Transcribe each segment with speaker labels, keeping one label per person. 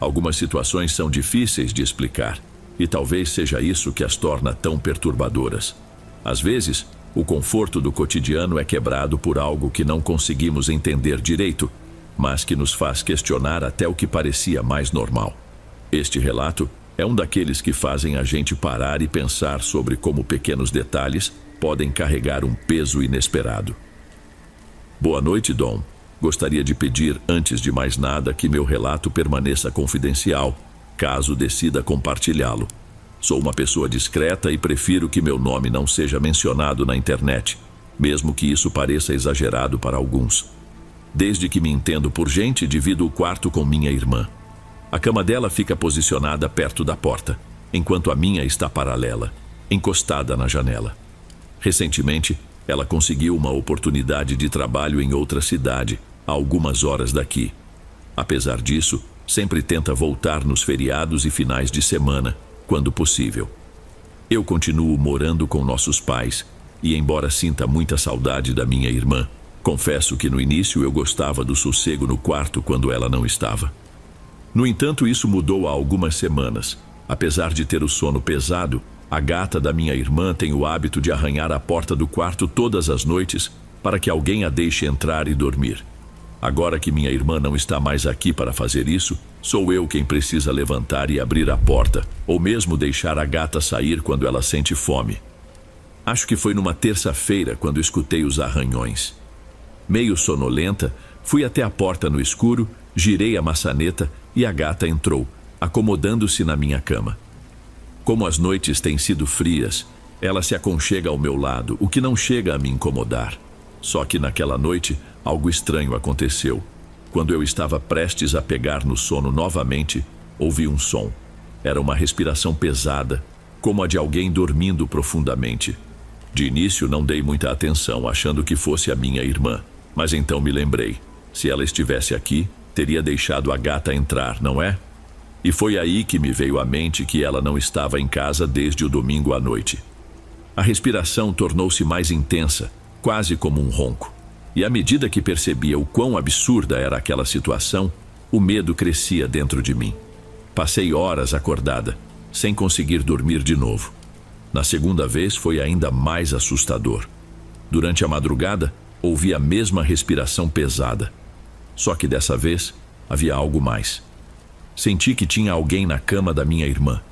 Speaker 1: Algumas situações são difíceis de explicar, e talvez seja isso que as torna tão perturbadoras. Às vezes, o conforto do cotidiano é quebrado por algo que não conseguimos entender direito, mas que nos faz questionar até o que parecia mais normal. Este relato é um daqueles que fazem a gente parar e pensar sobre como pequenos detalhes podem carregar um peso inesperado. Boa noite, Dom. Gostaria de pedir, antes de mais nada, que meu relato permaneça confidencial, caso decida compartilhá-lo. Sou uma pessoa discreta e prefiro que meu nome não seja mencionado na internet, mesmo que isso pareça exagerado para alguns. Desde que me entendo por gente, divido o quarto com minha irmã. A cama dela fica posicionada perto da porta, enquanto a minha está paralela, encostada na janela. Recentemente, ela conseguiu uma oportunidade de trabalho em outra cidade, a algumas horas daqui. Apesar disso, sempre tenta voltar nos feriados e finais de semana, quando possível. Eu continuo morando com nossos pais, e embora sinta muita saudade da minha irmã, confesso que no início eu gostava do sossego no quarto quando ela não estava. No entanto, isso mudou há algumas semanas. Apesar de ter o sono pesado, a gata da minha irmã tem o hábito de arranhar a porta do quarto todas as noites para que alguém a deixe entrar e dormir. Agora que minha irmã não está mais aqui para fazer isso, sou eu quem precisa levantar e abrir a porta, ou mesmo deixar a gata sair quando ela sente fome. Acho que foi numa terça-feira quando escutei os arranhões. Meio sonolenta, fui até a porta no escuro, girei a maçaneta e a gata entrou, acomodando-se na minha cama. Como as noites têm sido frias, ela se aconchega ao meu lado, o que não chega a me incomodar. Só que naquela noite, algo estranho aconteceu. Quando eu estava prestes a pegar no sono novamente, ouvi um som. Era uma respiração pesada, como a de alguém dormindo profundamente. De início não dei muita atenção, achando que fosse a minha irmã. Mas então me lembrei, se ela estivesse aqui, teria deixado a gata entrar, não é? E foi aí que me veio à mente que ela não estava em casa desde o domingo à noite. A respiração tornou-se mais intensa, quase como um ronco. E à medida que percebia o quão absurda era aquela situação, o medo crescia dentro de mim. Passei horas acordada, sem conseguir dormir de novo. Na segunda vez foi ainda mais assustador. Durante a madrugada, ouvi a mesma respiração pesada. Só que dessa vez, havia algo mais. Senti que tinha alguém na cama da minha irmã.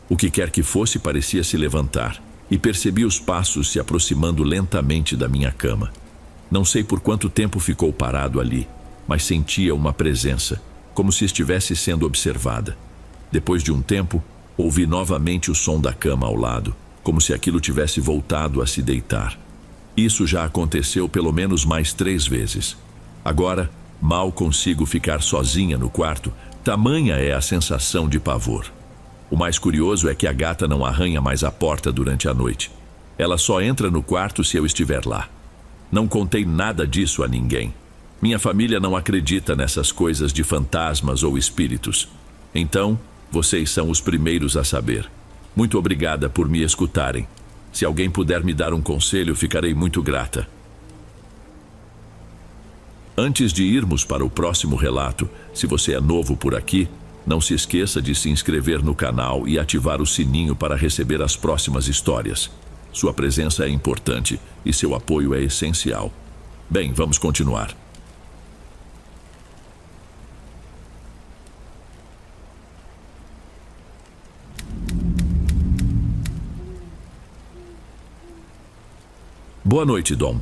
Speaker 1: O que quer que fosse parecia se levantar, e percebi os passos se aproximando lentamente da minha cama. Não sei por quanto tempo ficou parado ali, mas sentia uma presença, como se estivesse sendo observada. Depois de um tempo, ouvi novamente o som da cama ao lado, como se aquilo tivesse voltado a se deitar. Isso já aconteceu pelo menos mais 3 vezes. Agora, mal consigo ficar sozinha no quarto, tamanha é a sensação de pavor. O mais curioso é que a gata não arranha mais a porta durante a noite. Ela só entra no quarto se eu estiver lá. Não contei nada disso a ninguém. Minha família não acredita nessas coisas de fantasmas ou espíritos. Então, vocês são os primeiros a saber. Muito obrigada por me escutarem. Se alguém puder me dar um conselho, ficarei muito grata. Antes de irmos para o próximo relato, se você é novo por aqui, não se esqueça de se inscrever no canal e ativar o sininho para receber as próximas histórias. Sua presença é importante e seu apoio é essencial. Bem, vamos continuar. Boa noite, Dom.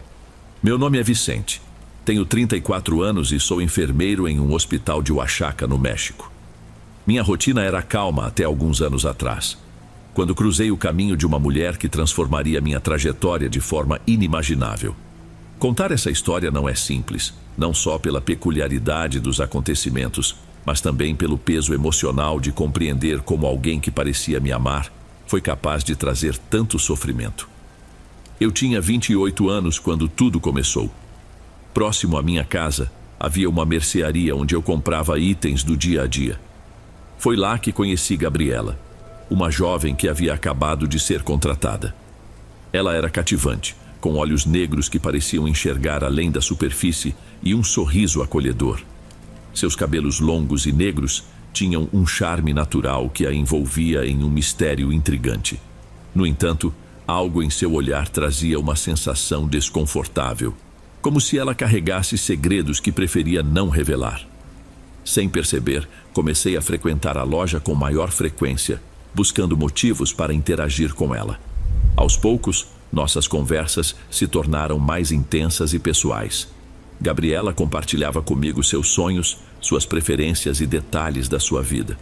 Speaker 1: Meu nome é Vicente. Tenho 34 anos e sou enfermeiro em um hospital de Oaxaca, no México. Minha rotina era calma até alguns anos atrás, quando cruzei o caminho de uma mulher que transformaria minha trajetória de forma inimaginável. Contar essa história não é simples, não só pela peculiaridade dos acontecimentos, mas também pelo peso emocional de compreender como alguém que parecia me amar foi capaz de trazer tanto sofrimento. Eu tinha 28 anos quando tudo começou. Próximo à minha casa, havia uma mercearia onde eu comprava itens do dia a dia. Foi lá que conheci Gabriela, uma jovem que havia acabado de ser contratada. Ela era cativante, com olhos negros que pareciam enxergar além da superfície e um sorriso acolhedor. Seus cabelos longos e negros tinham um charme natural que a envolvia em um mistério intrigante. No entanto, algo em seu olhar trazia uma sensação desconfortável, como se ela carregasse segredos que preferia não revelar. Sem perceber, comecei a frequentar a loja com maior frequência, buscando motivos para interagir com ela. Aos poucos, nossas conversas se tornaram mais intensas e pessoais. Gabriela compartilhava comigo seus sonhos, suas preferências e detalhes da sua vida.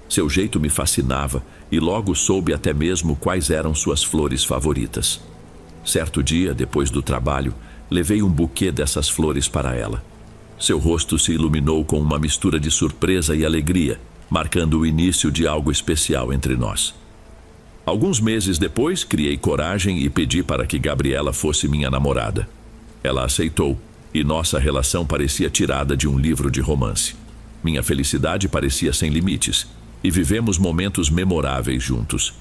Speaker 1: Seu jeito me fascinava e logo soube até mesmo quais eram suas flores favoritas. Certo dia, depois do trabalho, levei um buquê dessas flores para ela. Seu rosto se iluminou com uma mistura de surpresa e alegria, marcando o início de algo especial entre nós. Alguns meses depois, criei coragem e pedi para que Gabriela fosse minha namorada. Ela aceitou, e nossa relação parecia tirada de um livro de romance. Minha felicidade parecia sem limites, e vivemos momentos memoráveis juntos.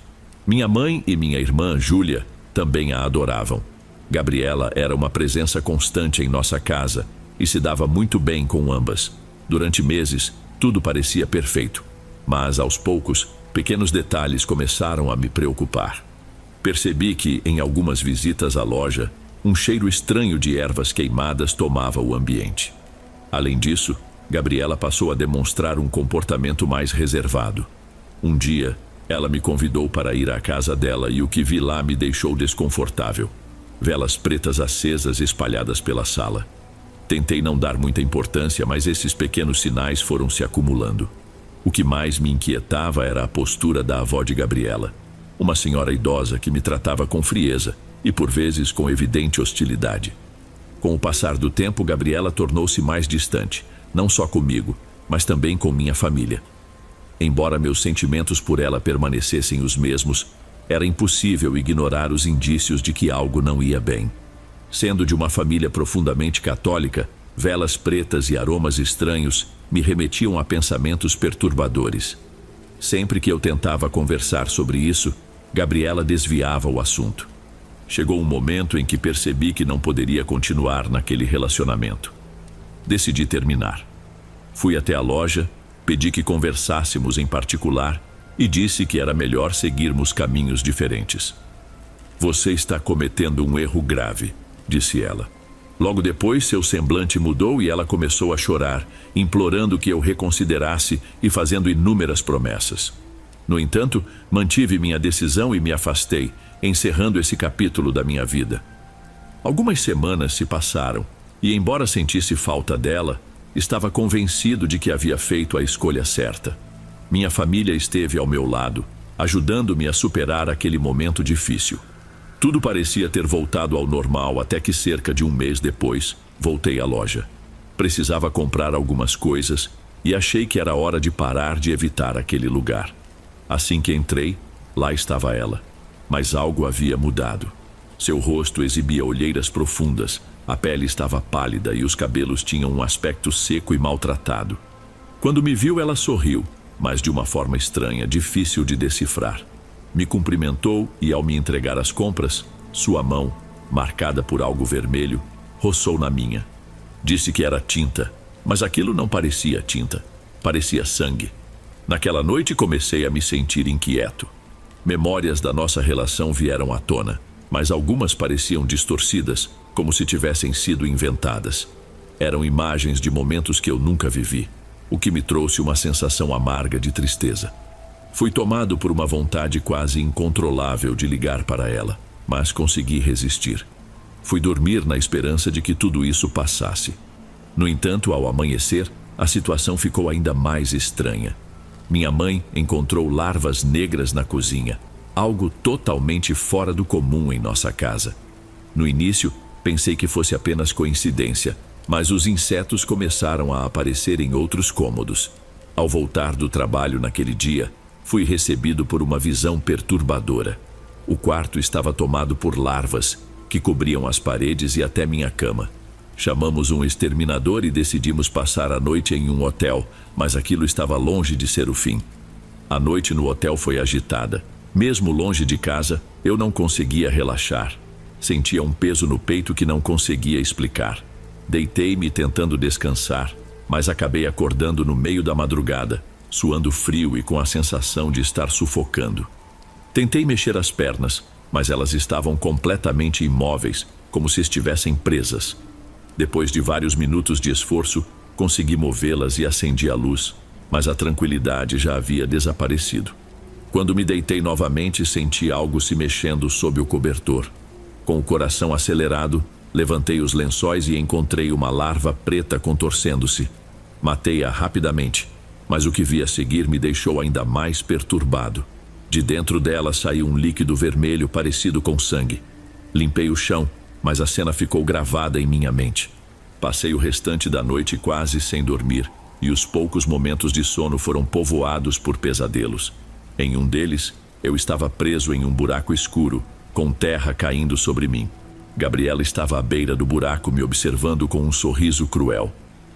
Speaker 1: Minha mãe e minha irmã, Júlia, também a adoravam. Gabriela era uma presença constante em nossa casa, e se dava muito bem com ambas. Durante meses, tudo parecia perfeito, mas aos poucos, pequenos detalhes começaram a me preocupar. Percebi que, em algumas visitas à loja, um cheiro estranho de ervas queimadas tomava o ambiente. Além disso, Gabriela passou a demonstrar um comportamento mais reservado. Um dia, ela me convidou para ir à casa dela e o que vi lá me deixou desconfortável. Velas pretas acesas espalhadas pela sala. Tentei não dar muita importância, mas esses pequenos sinais foram se acumulando. O que mais me inquietava era a postura da avó de Gabriela, uma senhora idosa que me tratava com frieza e por vezes com evidente hostilidade. Com o passar do tempo, Gabriela tornou-se mais distante, não só comigo, mas também com minha família. Embora meus sentimentos por ela permanecessem os mesmos, era impossível ignorar os indícios de que algo não ia bem. Sendo de uma família profundamente católica, velas pretas e aromas estranhos me remetiam a pensamentos perturbadores. Sempre que eu tentava conversar sobre isso, Gabriela desviava o assunto. Chegou um momento em que percebi que não poderia continuar naquele relacionamento. Decidi terminar. Fui até a loja, pedi que conversássemos em particular e disse que era melhor seguirmos caminhos diferentes. "Você está cometendo um erro grave", disse ela. Logo depois, seu semblante mudou e ela começou a chorar, implorando que eu reconsiderasse e fazendo inúmeras promessas. No entanto, mantive minha decisão e me afastei, encerrando esse capítulo da minha vida. Algumas semanas se passaram e, embora sentisse falta dela, estava convencido de que havia feito a escolha certa. Minha família esteve ao meu lado, ajudando-me a superar aquele momento difícil. Tudo parecia ter voltado ao normal até que cerca de um mês depois, voltei à loja. Precisava comprar algumas coisas e achei que era hora de parar de evitar aquele lugar. Assim que entrei, lá estava ela. Mas algo havia mudado. Seu rosto exibia olheiras profundas, a pele estava pálida e os cabelos tinham um aspecto seco e maltratado. Quando me viu, ela sorriu, mas de uma forma estranha, difícil de decifrar. Me cumprimentou e, ao me entregar as compras, sua mão, marcada por algo vermelho, roçou na minha. Disse que era tinta, mas aquilo não parecia tinta, parecia sangue. Naquela noite comecei a me sentir inquieto. Memórias da nossa relação vieram à tona, mas algumas pareciam distorcidas, como se tivessem sido inventadas. Eram imagens de momentos que eu nunca vivi, o que me trouxe uma sensação amarga de tristeza. Fui tomado por uma vontade quase incontrolável de ligar para ela, mas consegui resistir. Fui dormir na esperança de que tudo isso passasse. No entanto, ao amanhecer, a situação ficou ainda mais estranha. Minha mãe encontrou larvas negras na cozinha, algo totalmente fora do comum em nossa casa. No início, pensei que fosse apenas coincidência, mas os insetos começaram a aparecer em outros cômodos. Ao voltar do trabalho naquele dia, fui recebido por uma visão perturbadora. O quarto estava tomado por larvas, que cobriam as paredes e até minha cama. Chamamos um exterminador e decidimos passar a noite em um hotel, mas aquilo estava longe de ser o fim. A noite no hotel foi agitada. Mesmo longe de casa, eu não conseguia relaxar. Sentia um peso no peito que não conseguia explicar. Deitei-me tentando descansar, mas acabei acordando no meio da madrugada, suando frio e com a sensação de estar sufocando. Tentei mexer as pernas, mas elas estavam completamente imóveis, como se estivessem presas. Depois de vários minutos de esforço, consegui movê-las e acendi a luz, mas a tranquilidade já havia desaparecido. Quando me deitei novamente, senti algo se mexendo sob o cobertor. Com o coração acelerado, levantei os lençóis e encontrei uma larva preta contorcendo-se. Matei-a rapidamente, mas o que vi a seguir me deixou ainda mais perturbado. De dentro dela saiu um líquido vermelho parecido com sangue. Limpei o chão, mas a cena ficou gravada em minha mente. Passei o restante da noite quase sem dormir, e os poucos momentos de sono foram povoados por pesadelos. Em um deles, eu estava preso em um buraco escuro, com terra caindo sobre mim. Gabriela estava à beira do buraco me observando com um sorriso cruel.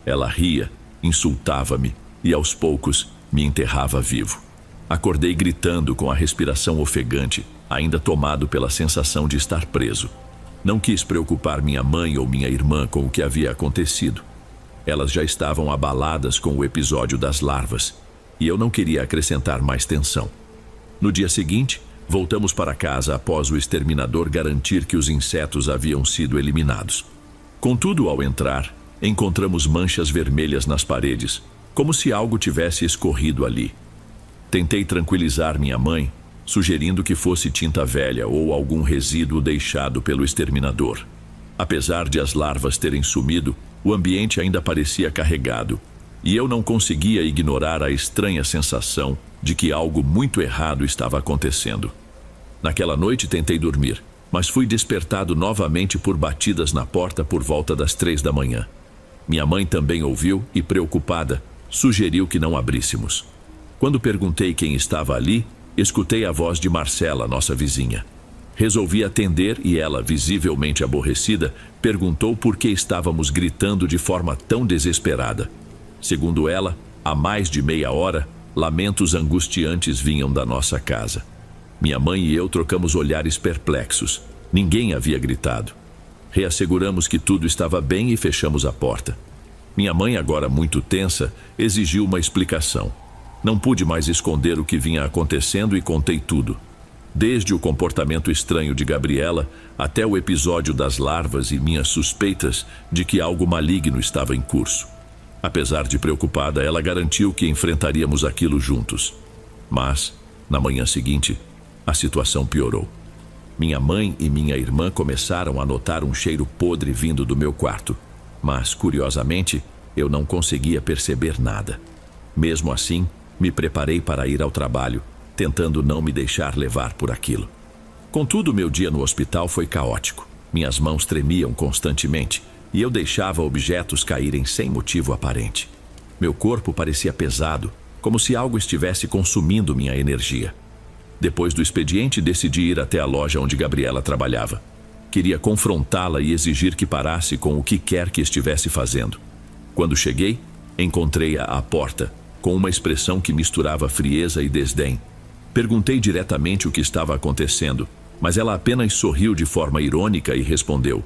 Speaker 1: Ela ria, insultava-me e aos poucos me enterrava vivo. Acordei gritando com a respiração ofegante, ainda tomado pela sensação de estar preso. Não quis preocupar minha mãe ou minha irmã com o que havia acontecido. Elas já estavam abaladas com o episódio das larvas, e eu não queria acrescentar mais tensão. No dia seguinte, voltamos para casa após o exterminador garantir que os insetos haviam sido eliminados. Contudo, ao entrar, encontramos manchas vermelhas nas paredes, como se algo tivesse escorrido ali. Tentei tranquilizar minha mãe, sugerindo que fosse tinta velha ou algum resíduo deixado pelo exterminador. Apesar de as larvas terem sumido, o ambiente ainda parecia carregado, e eu não conseguia ignorar a estranha sensação de que algo muito errado estava acontecendo. Naquela noite tentei dormir, mas fui despertado novamente por batidas na porta por volta das 3 da manhã. Minha mãe também ouviu e, preocupada, sugeriu que não abríssemos. Quando perguntei quem estava ali, escutei a voz de Marcela, nossa vizinha. Resolvi atender e ela, visivelmente aborrecida, perguntou por que estávamos gritando de forma tão desesperada. Segundo ela, há mais de meia hora, lamentos angustiantes vinham da nossa casa. Minha mãe e eu trocamos olhares perplexos. Ninguém havia gritado. Reasseguramos que tudo estava bem e fechamos a porta. Minha mãe, agora muito tensa, exigiu uma explicação. Não pude mais esconder o que vinha acontecendo e contei tudo. Desde o comportamento estranho de Gabriela até o episódio das larvas e minhas suspeitas de que algo maligno estava em curso. Apesar de preocupada, ela garantiu que enfrentaríamos aquilo juntos. Mas, na manhã seguinte, a situação piorou. Minha mãe e minha irmã começaram a notar um cheiro podre vindo do meu quarto, mas, curiosamente, eu não conseguia perceber nada. Mesmo assim, me preparei para ir ao trabalho, tentando não me deixar levar por aquilo. Contudo, meu dia no hospital foi caótico. Minhas mãos tremiam constantemente e eu deixava objetos caírem sem motivo aparente. Meu corpo parecia pesado, como se algo estivesse consumindo minha energia. Depois do expediente, decidi ir até a loja onde Gabriela trabalhava. Queria confrontá-la e exigir que parasse com o que quer que estivesse fazendo. Quando cheguei, encontrei-a à porta, com uma expressão que misturava frieza e desdém. Perguntei diretamente o que estava acontecendo, mas ela apenas sorriu de forma irônica e respondeu: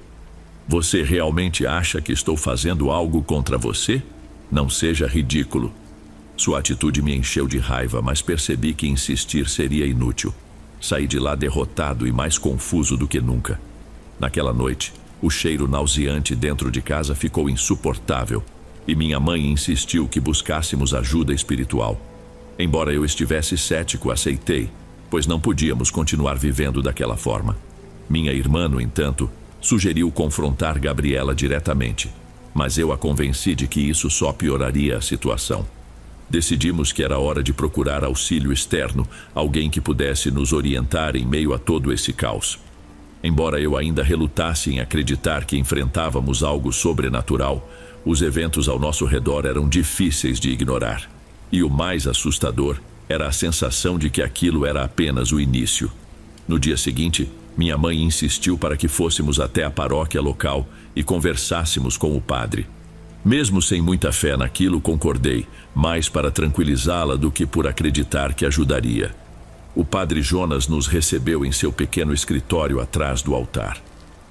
Speaker 1: "Você realmente acha que estou fazendo algo contra você? Não seja ridículo." Sua atitude me encheu de raiva, mas percebi que insistir seria inútil. Saí de lá derrotado e mais confuso do que nunca. Naquela noite, o cheiro nauseante dentro de casa ficou insuportável, e minha mãe insistiu que buscássemos ajuda espiritual. Embora eu estivesse cético, aceitei, pois não podíamos continuar vivendo daquela forma. Minha irmã, no entanto, sugeriu confrontar Gabriela diretamente, mas eu a convenci de que isso só pioraria a situação. Decidimos que era hora de procurar auxílio externo, alguém que pudesse nos orientar em meio a todo esse caos. Embora eu ainda relutasse em acreditar que enfrentávamos algo sobrenatural, os eventos ao nosso redor eram difíceis de ignorar. E o mais assustador era a sensação de que aquilo era apenas o início. No dia seguinte, minha mãe insistiu para que fôssemos até a paróquia local e conversássemos com o padre. Mesmo sem muita fé naquilo, concordei, mais para tranquilizá-la do que por acreditar que ajudaria. O padre Jonas nos recebeu em seu pequeno escritório atrás do altar.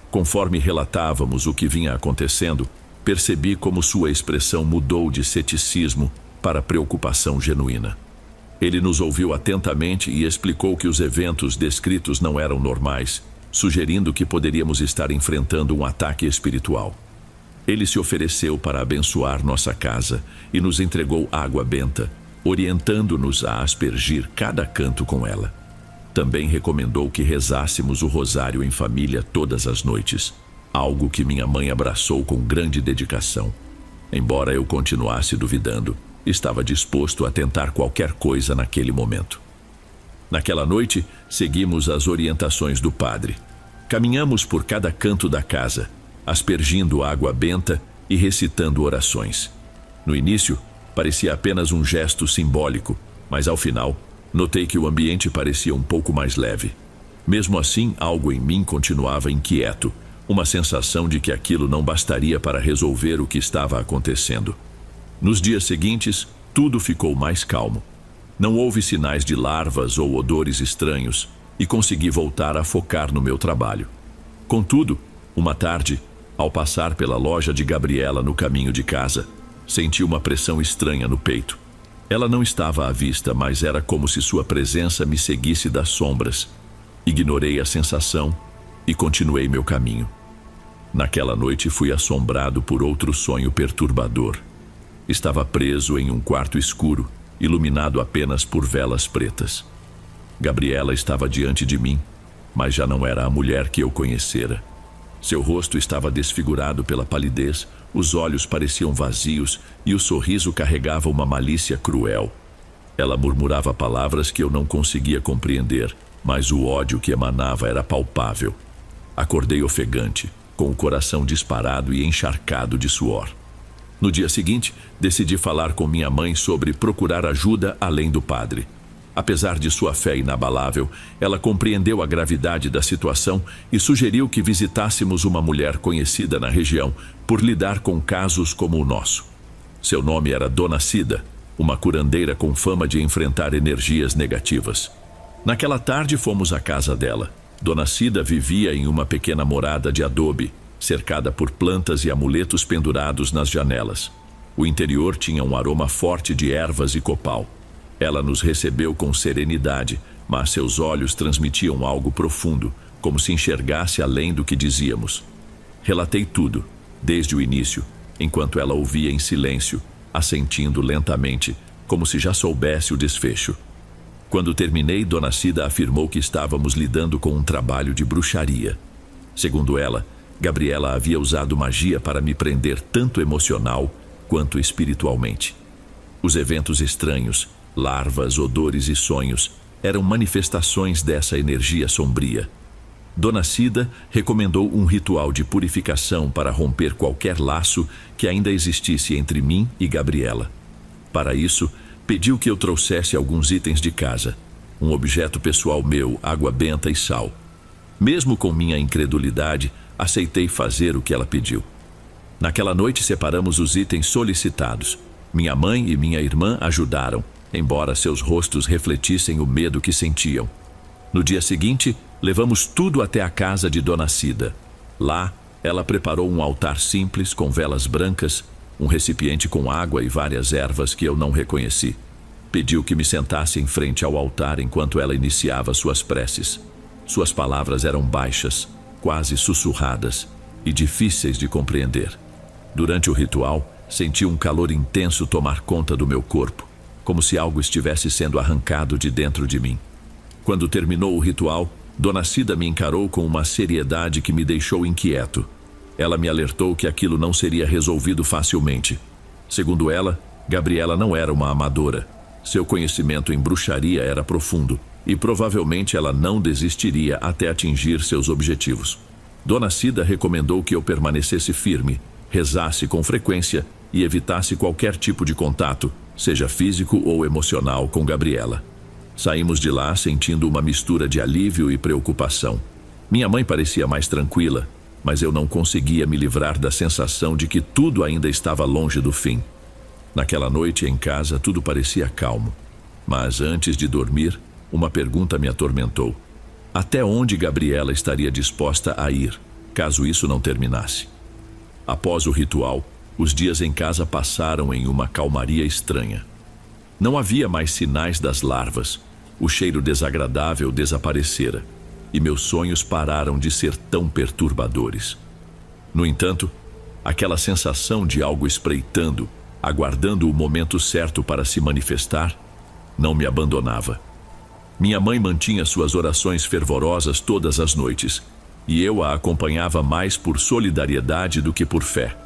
Speaker 1: Conforme relatávamos o que vinha acontecendo, percebi como sua expressão mudou de ceticismo para preocupação genuína. Ele nos ouviu atentamente e explicou que os eventos descritos não eram normais, sugerindo que poderíamos estar enfrentando um ataque espiritual. Ele se ofereceu para abençoar nossa casa e nos entregou água benta, orientando-nos a aspergir cada canto com ela. Também recomendou que rezássemos o rosário em família todas as noites, algo que minha mãe abraçou com grande dedicação. Embora eu continuasse duvidando, estava disposto a tentar qualquer coisa naquele momento. Naquela noite, seguimos as orientações do padre. Caminhamos por cada canto da casa, aspergindo água benta e recitando orações. No início, parecia apenas um gesto simbólico, mas ao final, notei que o ambiente parecia um pouco mais leve. Mesmo assim, algo em mim continuava inquieto, uma sensação de que aquilo não bastaria para resolver o que estava acontecendo. Nos dias seguintes, tudo ficou mais calmo. Não houve sinais de larvas ou odores estranhos e consegui voltar a focar no meu trabalho. Contudo, uma tarde, ao passar pela loja de Gabriela no caminho de casa, senti uma pressão estranha no peito. Ela não estava à vista, mas era como se sua presença me seguisse das sombras. Ignorei a sensação e continuei meu caminho. Naquela noite fui assombrado por outro sonho perturbador. Estava preso em um quarto escuro, iluminado apenas por velas pretas. Gabriela estava diante de mim, mas já não era a mulher que eu conhecera. Seu rosto estava desfigurado pela palidez, os olhos pareciam vazios e o sorriso carregava uma malícia cruel. Ela murmurava palavras que eu não conseguia compreender, mas o ódio que emanava era palpável. Acordei ofegante, com o coração disparado e encharcado de suor. No dia seguinte, decidi falar com minha mãe sobre procurar ajuda além do padre. Apesar de sua fé inabalável, ela compreendeu a gravidade da situação e sugeriu que visitássemos uma mulher conhecida na região por lidar com casos como o nosso. Seu nome era Dona Cida, uma curandeira com fama de enfrentar energias negativas. Naquela tarde fomos à casa dela. Dona Cida vivia em uma pequena morada de adobe, cercada por plantas e amuletos pendurados nas janelas. O interior tinha um aroma forte de ervas e copal. Ela nos recebeu com serenidade, mas seus olhos transmitiam algo profundo, como se enxergasse além do que dizíamos. Relatei tudo, desde o início, enquanto ela ouvia em silêncio, assentindo lentamente, como se já soubesse o desfecho. Quando terminei, Dona Cida afirmou que estávamos lidando com um trabalho de bruxaria. Segundo ela, Gabriela havia usado magia para me prender tanto emocional quanto espiritualmente. Os eventos estranhos, larvas, odores e sonhos eram manifestações dessa energia sombria. Dona Cida recomendou um ritual de purificação para romper qualquer laço que ainda existisse entre mim e Gabriela. Para isso, pediu que eu trouxesse alguns itens de casa, um objeto pessoal meu, água benta e sal. Mesmo com minha incredulidade, aceitei fazer o que ela pediu. Naquela noite separamos os itens solicitados. Minha mãe e minha irmã ajudaram, embora seus rostos refletissem o medo que sentiam. No dia seguinte, levamos tudo até a casa de Dona Cida. Lá, ela preparou um altar simples com velas brancas, um recipiente com água e várias ervas que eu não reconheci. Pediu que me sentasse em frente ao altar enquanto ela iniciava suas preces. Suas palavras eram baixas, quase sussurradas e difíceis de compreender. Durante o ritual, senti um calor intenso tomar conta do meu corpo, como se algo estivesse sendo arrancado de dentro de mim. Quando terminou o ritual, Dona Cida me encarou com uma seriedade que me deixou inquieto. Ela me alertou que aquilo não seria resolvido facilmente. Segundo ela, Gabriela não era uma amadora. Seu conhecimento em bruxaria era profundo e provavelmente ela não desistiria até atingir seus objetivos. Dona Cida recomendou que eu permanecesse firme, rezasse com frequência e evitasse qualquer tipo de contato, seja físico ou emocional, com Gabriela. Saímos de lá sentindo uma mistura de alívio e preocupação. Minha mãe parecia mais tranquila, mas eu não conseguia me livrar da sensação de que tudo ainda estava longe do fim. Naquela noite em casa tudo parecia calmo, mas antes de dormir, uma pergunta me atormentou. Até onde Gabriela estaria disposta a ir, caso isso não terminasse? Após o ritual, os dias em casa passaram em uma calmaria estranha. Não havia mais sinais das larvas. O cheiro desagradável desaparecera, e meus sonhos pararam de ser tão perturbadores. No entanto, aquela sensação de algo espreitando, aguardando o momento certo para se manifestar, não me abandonava. Minha mãe mantinha suas orações fervorosas todas as noites, e eu a acompanhava mais por solidariedade do que por fé.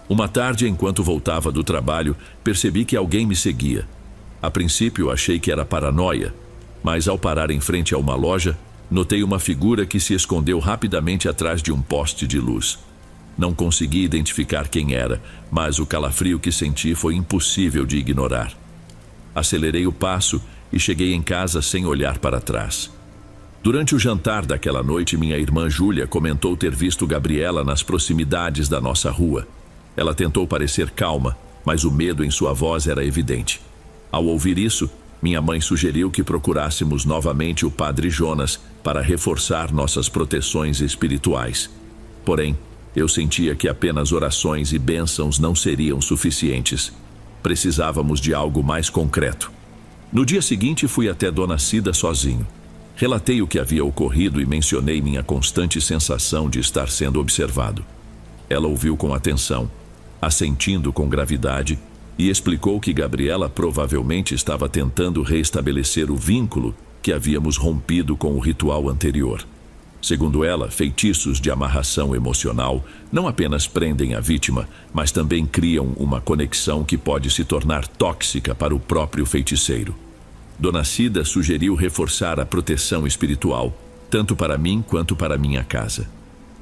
Speaker 1: Uma tarde, enquanto voltava do trabalho, percebi que alguém me seguia. A princípio, achei que era paranoia, mas ao parar em frente a uma loja, notei uma figura que se escondeu rapidamente atrás de um poste de luz. Não consegui identificar quem era, mas o calafrio que senti foi impossível de ignorar. Acelerei o passo e cheguei em casa sem olhar para trás. Durante o jantar daquela noite, minha irmã Júlia comentou ter visto Gabriela nas proximidades da nossa rua. Ela tentou parecer calma, mas o medo em sua voz era evidente. Ao ouvir isso, minha mãe sugeriu que procurássemos novamente o Padre Jonas para reforçar nossas proteções espirituais. Porém, eu sentia que apenas orações e bênçãos não seriam suficientes. Precisávamos de algo mais concreto. No dia seguinte, fui até Dona Cida sozinho. Relatei o que havia ocorrido e mencionei minha constante sensação de estar sendo observado. Ela ouviu com atenção, assentindo com gravidade, e explicou que Gabriela provavelmente estava tentando reestabelecer o vínculo que havíamos rompido com o ritual anterior. Segundo ela, feitiços de amarração emocional não apenas prendem a vítima, mas também criam uma conexão que pode se tornar tóxica para o próprio feiticeiro. Dona Cida sugeriu reforçar a proteção espiritual, tanto para mim quanto para minha casa.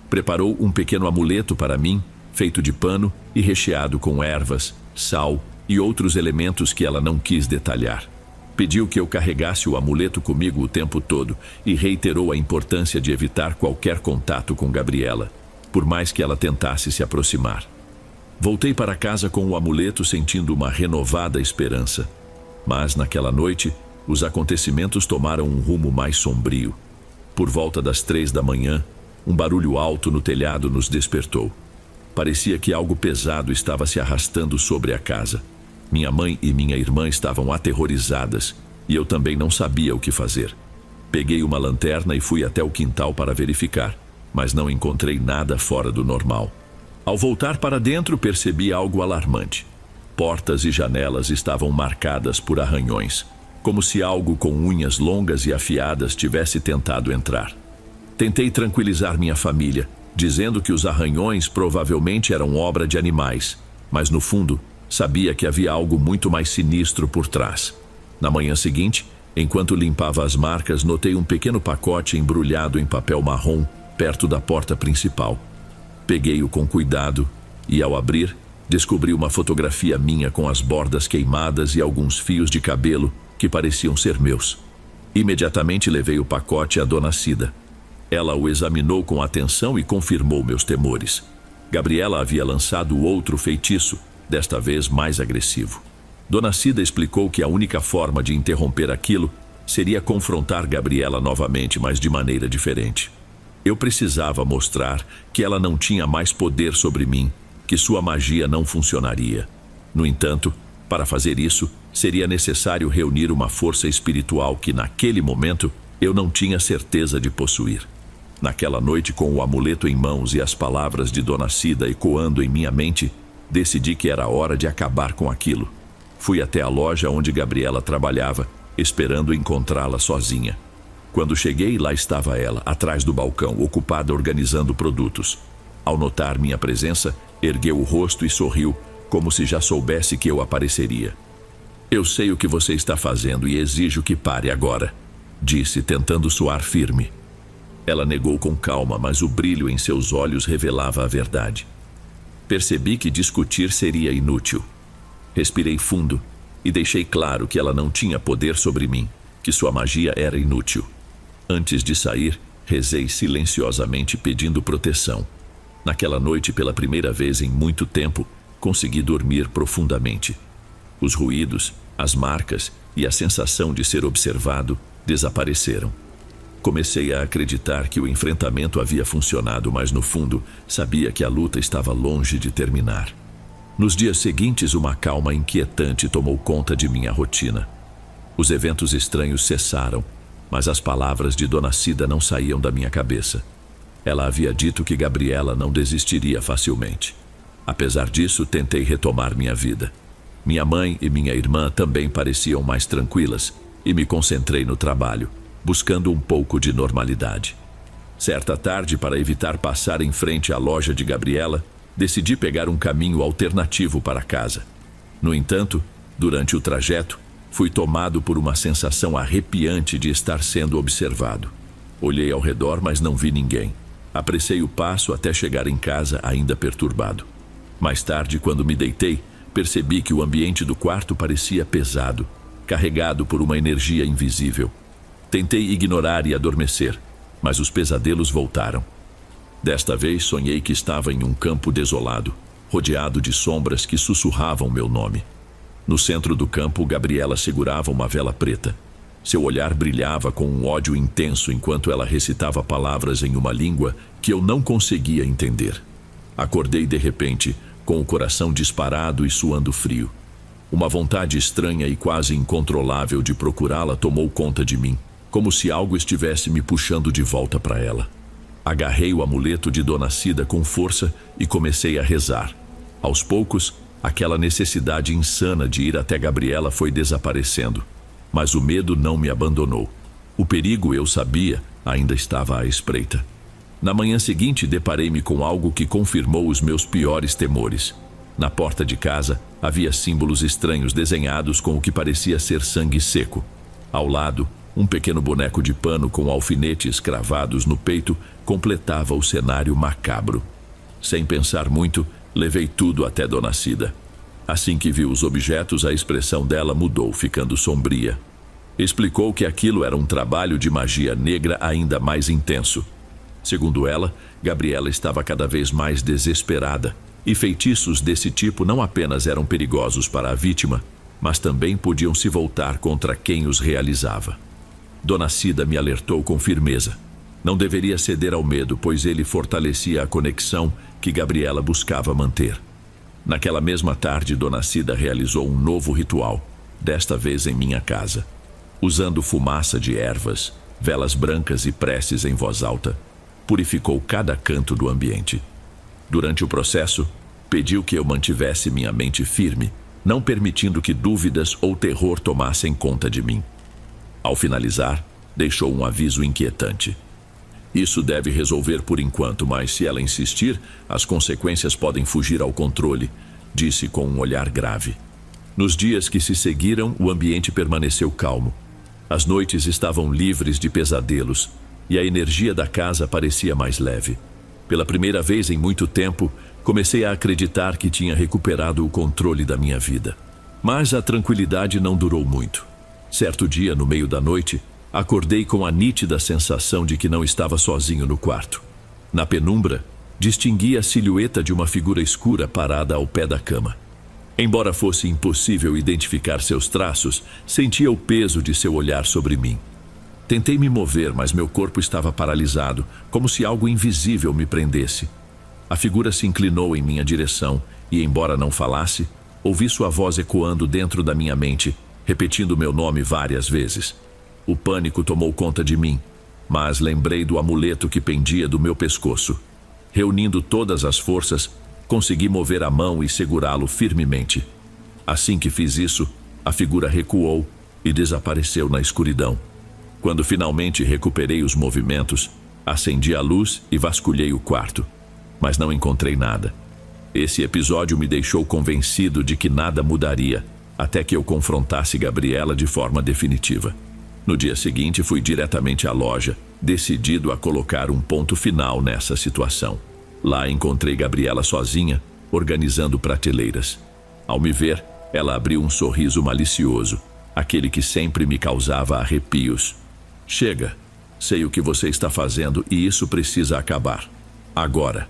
Speaker 1: Preparou um pequeno amuleto para mim, feito de pano e recheado com ervas, sal e outros elementos que ela não quis detalhar. Pediu que eu carregasse o amuleto comigo o tempo todo e reiterou a importância de evitar qualquer contato com Gabriela, por mais que ela tentasse se aproximar. Voltei para casa com o amuleto sentindo uma renovada esperança. Mas naquela noite, os acontecimentos tomaram um rumo mais sombrio. Por volta das 3 da manhã, um barulho alto no telhado nos despertou. Parecia que algo pesado estava se arrastando sobre a casa. Minha mãe e minha irmã estavam aterrorizadas, e eu também não sabia o que fazer. Peguei uma lanterna e fui até o quintal para verificar, mas não encontrei nada fora do normal. Ao voltar para dentro, percebi algo alarmante. Portas e janelas estavam marcadas por arranhões, como se algo com unhas longas e afiadas tivesse tentado entrar. Tentei tranquilizar minha família, dizendo que os arranhões provavelmente eram obra de animais, mas no fundo, sabia que havia algo muito mais sinistro por trás. Na manhã seguinte, enquanto limpava as marcas, notei um pequeno pacote embrulhado em papel marrom perto da porta principal. Peguei-o com cuidado e, ao abrir, descobri uma fotografia minha com as bordas queimadas e alguns fios de cabelo que pareciam ser meus. Imediatamente levei o pacote à Dona Cida. Ela o examinou com atenção e confirmou meus temores. Gabriela havia lançado outro feitiço, desta vez mais agressivo. Dona Cida explicou que a única forma de interromper aquilo seria confrontar Gabriela novamente, mas de maneira diferente. Eu precisava mostrar que ela não tinha mais poder sobre mim, que sua magia não funcionaria. No entanto, para fazer isso, seria necessário reunir uma força espiritual que, naquele momento, eu não tinha certeza de possuir. Naquela noite, com o amuleto em mãos e as palavras de Dona Cida ecoando em minha mente, decidi que era hora de acabar com aquilo. Fui até a loja onde Gabriela trabalhava, esperando encontrá-la sozinha. Quando cheguei, lá estava ela, atrás do balcão, ocupada organizando produtos. Ao notar minha presença, ergueu o rosto e sorriu, como se já soubesse que eu apareceria. "Eu sei o que você está fazendo e exijo que pare agora", disse, tentando soar firme. Ela negou com calma, mas o brilho em seus olhos revelava a verdade. Percebi que discutir seria inútil. Respirei fundo e deixei claro que ela não tinha poder sobre mim, que sua magia era inútil. Antes de sair, rezei silenciosamente pedindo proteção. Naquela noite, pela primeira vez em muito tempo, consegui dormir profundamente. Os ruídos, as marcas e a sensação de ser observado desapareceram. Comecei a acreditar que o enfrentamento havia funcionado, mas no fundo, sabia que a luta estava longe de terminar. Nos dias seguintes, uma calma inquietante tomou conta de minha rotina. Os eventos estranhos cessaram, mas as palavras de Dona Cida não saíam da minha cabeça. Ela havia dito que Gabriela não desistiria facilmente. Apesar disso, tentei retomar minha vida. Minha mãe e minha irmã também pareciam mais tranquilas e me concentrei no trabalho, buscando um pouco de normalidade. Certa tarde, para evitar passar em frente à loja de Gabriela, decidi pegar um caminho alternativo para casa. No entanto, durante o trajeto, fui tomado por uma sensação arrepiante de estar sendo observado. Olhei ao redor, mas não vi ninguém. Apressei o passo até chegar em casa ainda perturbado. Mais tarde, quando me deitei, percebi que o ambiente do quarto parecia pesado, carregado por uma energia invisível. Tentei ignorar e adormecer, mas os pesadelos voltaram. Desta vez, sonhei que estava em um campo desolado, rodeado de sombras que sussurravam meu nome. No centro do campo, Gabriela segurava uma vela preta. Seu olhar brilhava com um ódio intenso enquanto ela recitava palavras em uma língua que eu não conseguia entender. Acordei de repente, com o coração disparado e suando frio. Uma vontade estranha e quase incontrolável de procurá-la tomou conta de mim, como se algo estivesse me puxando de volta para ela. Agarrei o amuleto de Dona Cida com força e comecei a rezar. Aos poucos, aquela necessidade insana de ir até Gabriela foi desaparecendo, mas o medo não me abandonou. O perigo, eu sabia, ainda estava à espreita. Na manhã seguinte, deparei-me com algo que confirmou os meus piores temores. Na porta de casa, havia símbolos estranhos desenhados com o que parecia ser sangue seco. Ao lado, um pequeno boneco de pano com alfinetes cravados no peito completava o cenário macabro. Sem pensar muito, levei tudo até Dona Cida. Assim que viu os objetos, a expressão dela mudou, ficando sombria. Explicou que aquilo era um trabalho de magia negra ainda mais intenso. Segundo ela, Gabriela estava cada vez mais desesperada, e feitiços desse tipo não apenas eram perigosos para a vítima, mas também podiam se voltar contra quem os realizava. Dona Cida me alertou com firmeza. Não deveria ceder ao medo, pois ele fortalecia a conexão que Gabriela buscava manter. Naquela mesma tarde, Dona Cida realizou um novo ritual, desta vez em minha casa. Usando fumaça de ervas, velas brancas e preces em voz alta, purificou cada canto do ambiente. Durante o processo, pediu que eu mantivesse minha mente firme, não permitindo que dúvidas ou terror tomassem conta de mim. Ao finalizar, deixou um aviso inquietante. Isso deve resolver por enquanto, mas se ela insistir, as consequências podem fugir ao controle, disse com um olhar grave. Nos dias que se seguiram, o ambiente permaneceu calmo. As noites estavam livres de pesadelos e a energia da casa parecia mais leve. Pela primeira vez em muito tempo, comecei a acreditar que tinha recuperado o controle da minha vida. Mas a tranquilidade não durou muito. Certo dia, no meio da noite, acordei com a nítida sensação de que não estava sozinho no quarto. Na penumbra, distingui a silhueta de uma figura escura parada ao pé da cama. Embora fosse impossível identificar seus traços, sentia o peso de seu olhar sobre mim. Tentei me mover, mas meu corpo estava paralisado, como se algo invisível me prendesse. A figura se inclinou em minha direção e, embora não falasse, ouvi sua voz ecoando dentro da minha mente, repetindo meu nome várias vezes. O pânico tomou conta de mim, mas lembrei do amuleto que pendia do meu pescoço. Reunindo todas as forças, consegui mover a mão e segurá-lo firmemente. Assim que fiz isso, a figura recuou e desapareceu na escuridão. Quando finalmente recuperei os movimentos, acendi a luz e vasculhei o quarto, mas não encontrei nada. Esse episódio me deixou convencido de que nada mudaria, até que eu confrontasse Gabriela de forma definitiva. No dia seguinte, fui diretamente à loja, decidido a colocar um ponto final nessa situação. Lá encontrei Gabriela sozinha, organizando prateleiras. Ao me ver, ela abriu um sorriso malicioso, aquele que sempre me causava arrepios. Chega, sei o que você está fazendo e isso precisa acabar. Agora.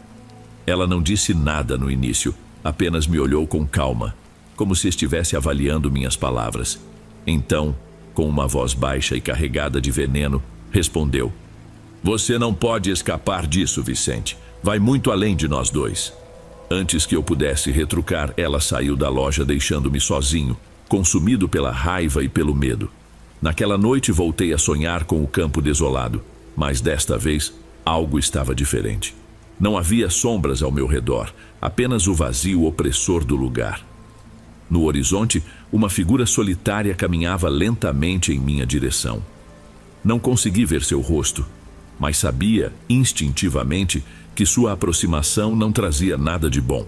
Speaker 1: Ela não disse nada no início, apenas me olhou com calma, como se estivesse avaliando minhas palavras. Então, com uma voz baixa e carregada de veneno, respondeu: Você não pode escapar disso, Vicente. Vai muito além de nós dois. Antes que eu pudesse retrucar, ela saiu da loja deixando-me sozinho, consumido pela raiva e pelo medo. Naquela noite voltei a sonhar com o campo desolado, mas desta vez algo estava diferente. Não havia sombras ao meu redor, apenas o vazio opressor do lugar. No horizonte, uma figura solitária caminhava lentamente em minha direção. Não consegui ver seu rosto, mas sabia, instintivamente, que sua aproximação não trazia nada de bom.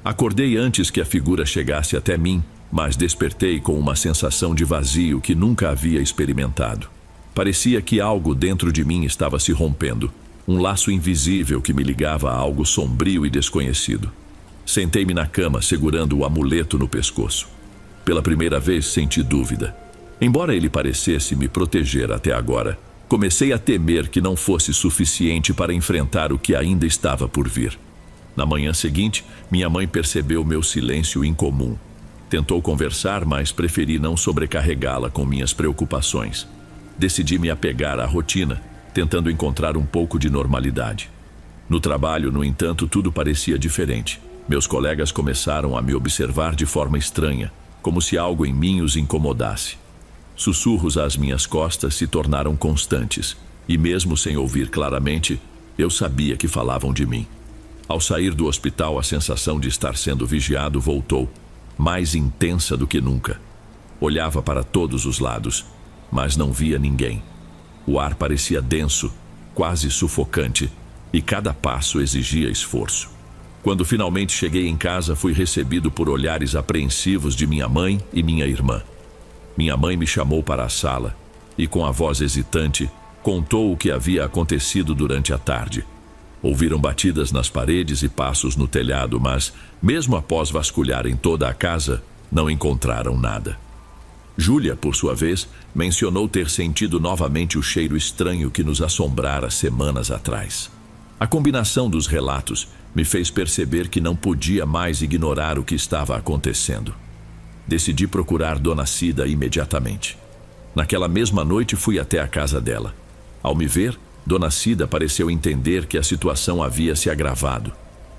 Speaker 1: Acordei antes que a figura chegasse até mim, mas despertei com uma sensação de vazio que nunca havia experimentado. Parecia que algo dentro de mim estava se rompendo, um laço invisível que me ligava a algo sombrio e desconhecido. Sentei-me na cama, segurando o amuleto no pescoço. Pela primeira vez senti dúvida. Embora ele parecesse me proteger até agora, comecei a temer que não fosse suficiente para enfrentar o que ainda estava por vir. Na manhã seguinte, minha mãe percebeu meu silêncio incomum. Tentou conversar, mas preferi não sobrecarregá-la com minhas preocupações. Decidi me apegar à rotina, tentando encontrar um pouco de normalidade. No trabalho, no entanto, tudo parecia diferente. Meus colegas começaram a me observar de forma estranha, como se algo em mim os incomodasse. Sussurros às minhas costas se tornaram constantes, e mesmo sem ouvir claramente, eu sabia que falavam de mim. Ao sair do hospital, a sensação de estar sendo vigiado voltou, mais intensa do que nunca. Olhava para todos os lados, mas não via ninguém. O ar parecia denso, quase sufocante, e cada passo exigia esforço. Quando finalmente cheguei em casa, fui recebido por olhares apreensivos de minha mãe e minha irmã. Minha mãe me chamou para a sala e, com a voz hesitante, contou o que havia acontecido durante a tarde. Ouviram batidas nas paredes e passos no telhado, mas, mesmo após vasculharem toda a casa, não encontraram nada. Júlia, por sua vez, mencionou ter sentido novamente o cheiro estranho que nos assombrara semanas atrás. A combinação dos relatos me fez perceber que não podia mais ignorar o que estava acontecendo. Decidi procurar Dona Cida imediatamente. Naquela mesma noite fui até a casa dela. Ao me ver, Dona Cida pareceu entender que a situação havia se agravado.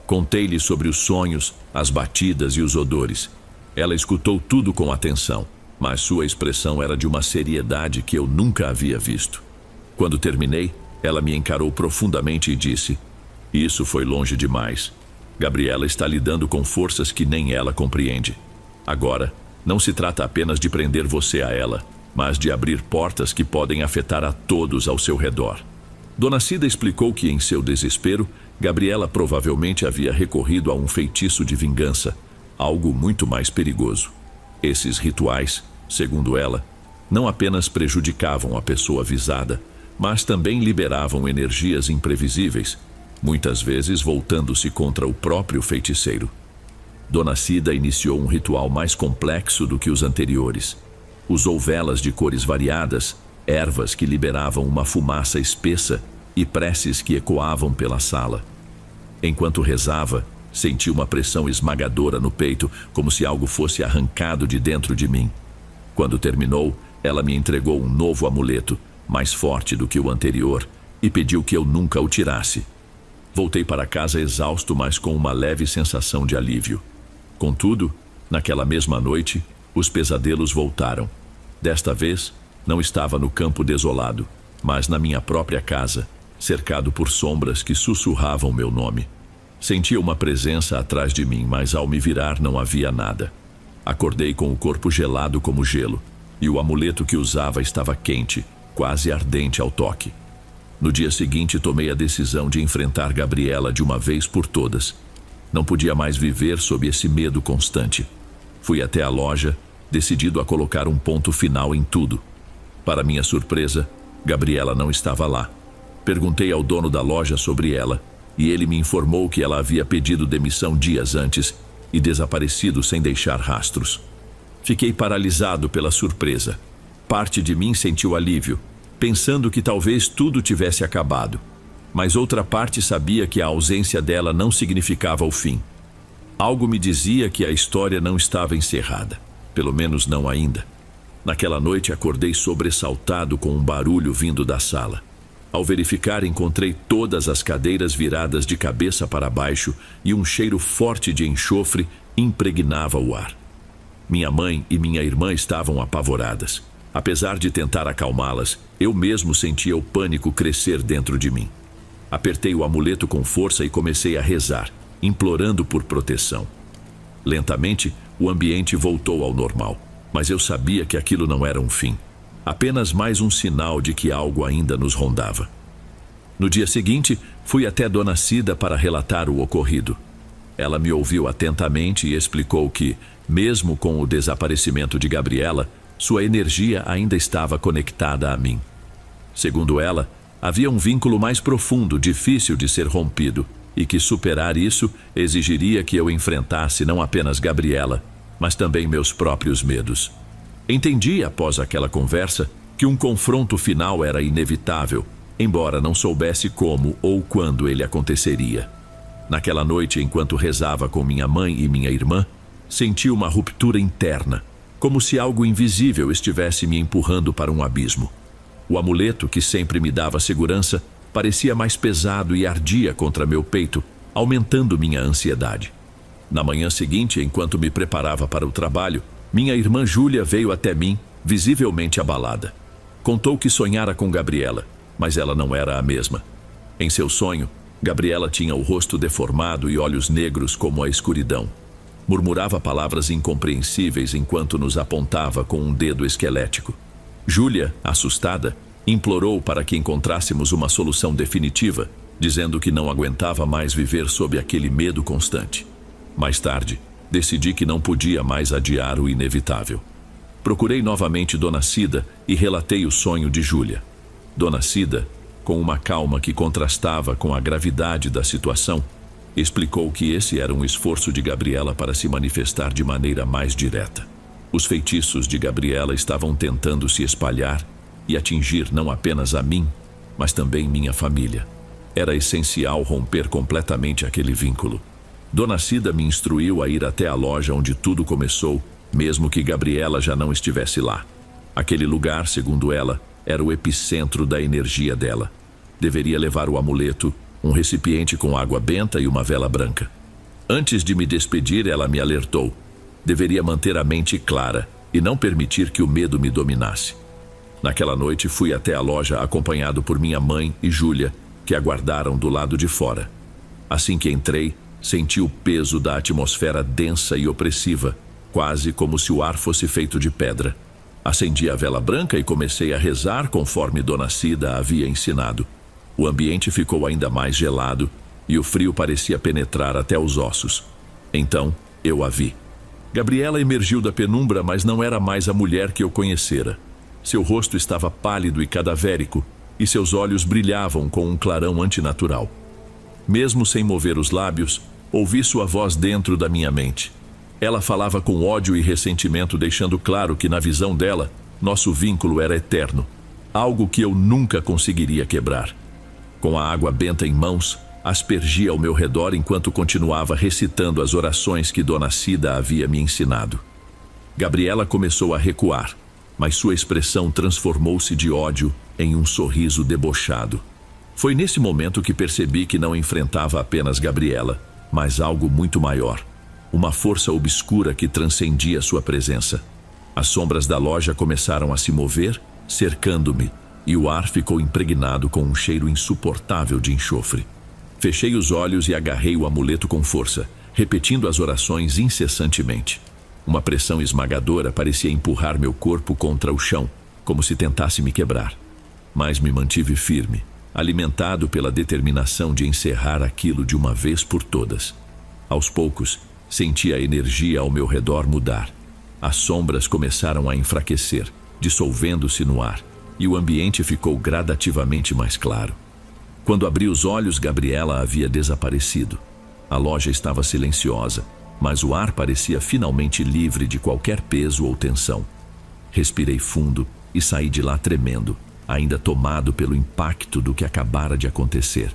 Speaker 1: Contei-lhe sobre os sonhos, as batidas e os odores. Ela escutou tudo com atenção, mas sua expressão era de uma seriedade que eu nunca havia visto. Quando terminei, ela me encarou profundamente e disse: "Isso foi longe demais. Gabriela está lidando com forças que nem ela compreende. Agora, não se trata apenas de prender você a ela, mas de abrir portas que podem afetar a todos ao seu redor." Dona Cida explicou que, em seu desespero, Gabriela provavelmente havia recorrido a um feitiço de vingança, algo muito mais perigoso. Esses rituais, segundo ela, não apenas prejudicavam a pessoa avisada, mas também liberavam energias imprevisíveis, muitas vezes voltando-se contra o próprio feiticeiro. Dona Cida iniciou um ritual mais complexo do que os anteriores. Usou velas de cores variadas, ervas que liberavam uma fumaça espessa e preces que ecoavam pela sala. Enquanto rezava, senti uma pressão esmagadora no peito, como se algo fosse arrancado de dentro de mim. Quando terminou, ela me entregou um novo amuleto, mais forte do que o anterior, e pediu que eu nunca o tirasse. Voltei para casa exausto, mas com uma leve sensação de alívio. Contudo, naquela mesma noite, os pesadelos voltaram. Desta vez, não estava no campo desolado, mas na minha própria casa, cercado por sombras que sussurravam meu nome. Sentia uma presença atrás de mim, mas ao me virar não havia nada. Acordei com o corpo gelado como gelo, e o amuleto que usava estava quente, quase ardente ao toque. No dia seguinte, tomei a decisão de enfrentar Gabriela de uma vez por todas. Não podia mais viver sob esse medo constante. Fui até a loja, decidido a colocar um ponto final em tudo. Para minha surpresa, Gabriela não estava lá. Perguntei ao dono da loja sobre ela, e ele me informou que ela havia pedido demissão dias antes e desaparecido sem deixar rastros. Fiquei paralisado pela surpresa. Parte de mim sentiu alívio, pensando que talvez tudo tivesse acabado. Mas outra parte sabia que a ausência dela não significava o fim. Algo me dizia que a história não estava encerrada, pelo menos não ainda. Naquela noite acordei sobressaltado com um barulho vindo da sala. Ao verificar, encontrei todas as cadeiras viradas de cabeça para baixo e um cheiro forte de enxofre impregnava o ar. Minha mãe e minha irmã estavam apavoradas. Apesar de tentar acalmá-las, eu mesmo sentia o pânico crescer dentro de mim. Apertei o amuleto com força e comecei a rezar, implorando por proteção. Lentamente, o ambiente voltou ao normal, mas eu sabia que aquilo não era um fim. Apenas mais um sinal de que algo ainda nos rondava. No dia seguinte, fui até Dona Cida para relatar o ocorrido. Ela me ouviu atentamente e explicou que, mesmo com o desaparecimento de Gabriela, sua energia ainda estava conectada a mim. Segundo ela, havia um vínculo mais profundo, difícil de ser rompido, e que superar isso exigiria que eu enfrentasse não apenas Gabriela, mas também meus próprios medos. Entendi, após aquela conversa, que um confronto final era inevitável, embora não soubesse como ou quando ele aconteceria. Naquela noite, enquanto rezava com minha mãe e minha irmã, senti uma ruptura interna, como se algo invisível estivesse me empurrando para um abismo. O amuleto, que sempre me dava segurança, parecia mais pesado e ardia contra meu peito, aumentando minha ansiedade. Na manhã seguinte, enquanto me preparava para o trabalho, minha irmã Júlia veio até mim, visivelmente abalada. Contou que sonhara com Gabriela, mas ela não era a mesma. Em seu sonho, Gabriela tinha o rosto deformado e olhos negros como a escuridão. Murmurava palavras incompreensíveis enquanto nos apontava com um dedo esquelético. Júlia, assustada, implorou para que encontrássemos uma solução definitiva, dizendo que não aguentava mais viver sob aquele medo constante. Mais tarde, decidi que não podia mais adiar o inevitável. Procurei novamente Dona Cida e relatei o sonho de Júlia. Dona Cida, com uma calma que contrastava com a gravidade da situação, explicou que esse era um esforço de Gabriela para se manifestar de maneira mais direta. Os feitiços de Gabriela estavam tentando se espalhar e atingir não apenas a mim, mas também minha família. Era essencial romper completamente aquele vínculo. Dona Cida me instruiu a ir até a loja onde tudo começou, mesmo que Gabriela já não estivesse lá. Aquele lugar, segundo ela, era o epicentro da energia dela. Deveria levar o amuleto, um recipiente com água benta e uma vela branca. Antes de me despedir, ela me alertou. Deveria manter a mente clara e não permitir que o medo me dominasse. Naquela noite, fui até a loja acompanhado por minha mãe e Júlia, que aguardaram do lado de fora. Assim que entrei, senti o peso da atmosfera densa e opressiva, quase como se o ar fosse feito de pedra. Acendi a vela branca e comecei a rezar conforme Dona Cida havia ensinado. O ambiente ficou ainda mais gelado e o frio parecia penetrar até os ossos. Então, eu a vi. Gabriela emergiu da penumbra, mas não era mais a mulher que eu conhecera. Seu rosto estava pálido e cadavérico, e seus olhos brilhavam com um clarão antinatural. Mesmo sem mover os lábios, ouvi sua voz dentro da minha mente. Ela falava com ódio e ressentimento, deixando claro que, na visão dela, nosso vínculo era eterno, algo que eu nunca conseguiria quebrar. Com a água benta em mãos, aspergia ao meu redor enquanto continuava recitando as orações que Dona Cida havia me ensinado. Gabriela começou a recuar, mas sua expressão transformou-se de ódio em um sorriso debochado. Foi nesse momento que percebi que não enfrentava apenas Gabriela, mas algo muito maior. Uma força obscura que transcendia sua presença. As sombras da loja começaram a se mover, cercando-me, e o ar ficou impregnado com um cheiro insuportável de enxofre. Fechei os olhos e agarrei o amuleto com força, repetindo as orações incessantemente. Uma pressão esmagadora parecia empurrar meu corpo contra o chão, como se tentasse me quebrar. Mas me mantive firme, alimentado pela determinação de encerrar aquilo de uma vez por todas. Aos poucos, senti a energia ao meu redor mudar. As sombras começaram a enfraquecer, dissolvendo-se no ar, e o ambiente ficou gradativamente mais claro. Quando abri os olhos, Gabriela havia desaparecido. A loja estava silenciosa, mas o ar parecia finalmente livre de qualquer peso ou tensão. Respirei fundo e saí de lá tremendo, ainda tomado pelo impacto do que acabara de acontecer.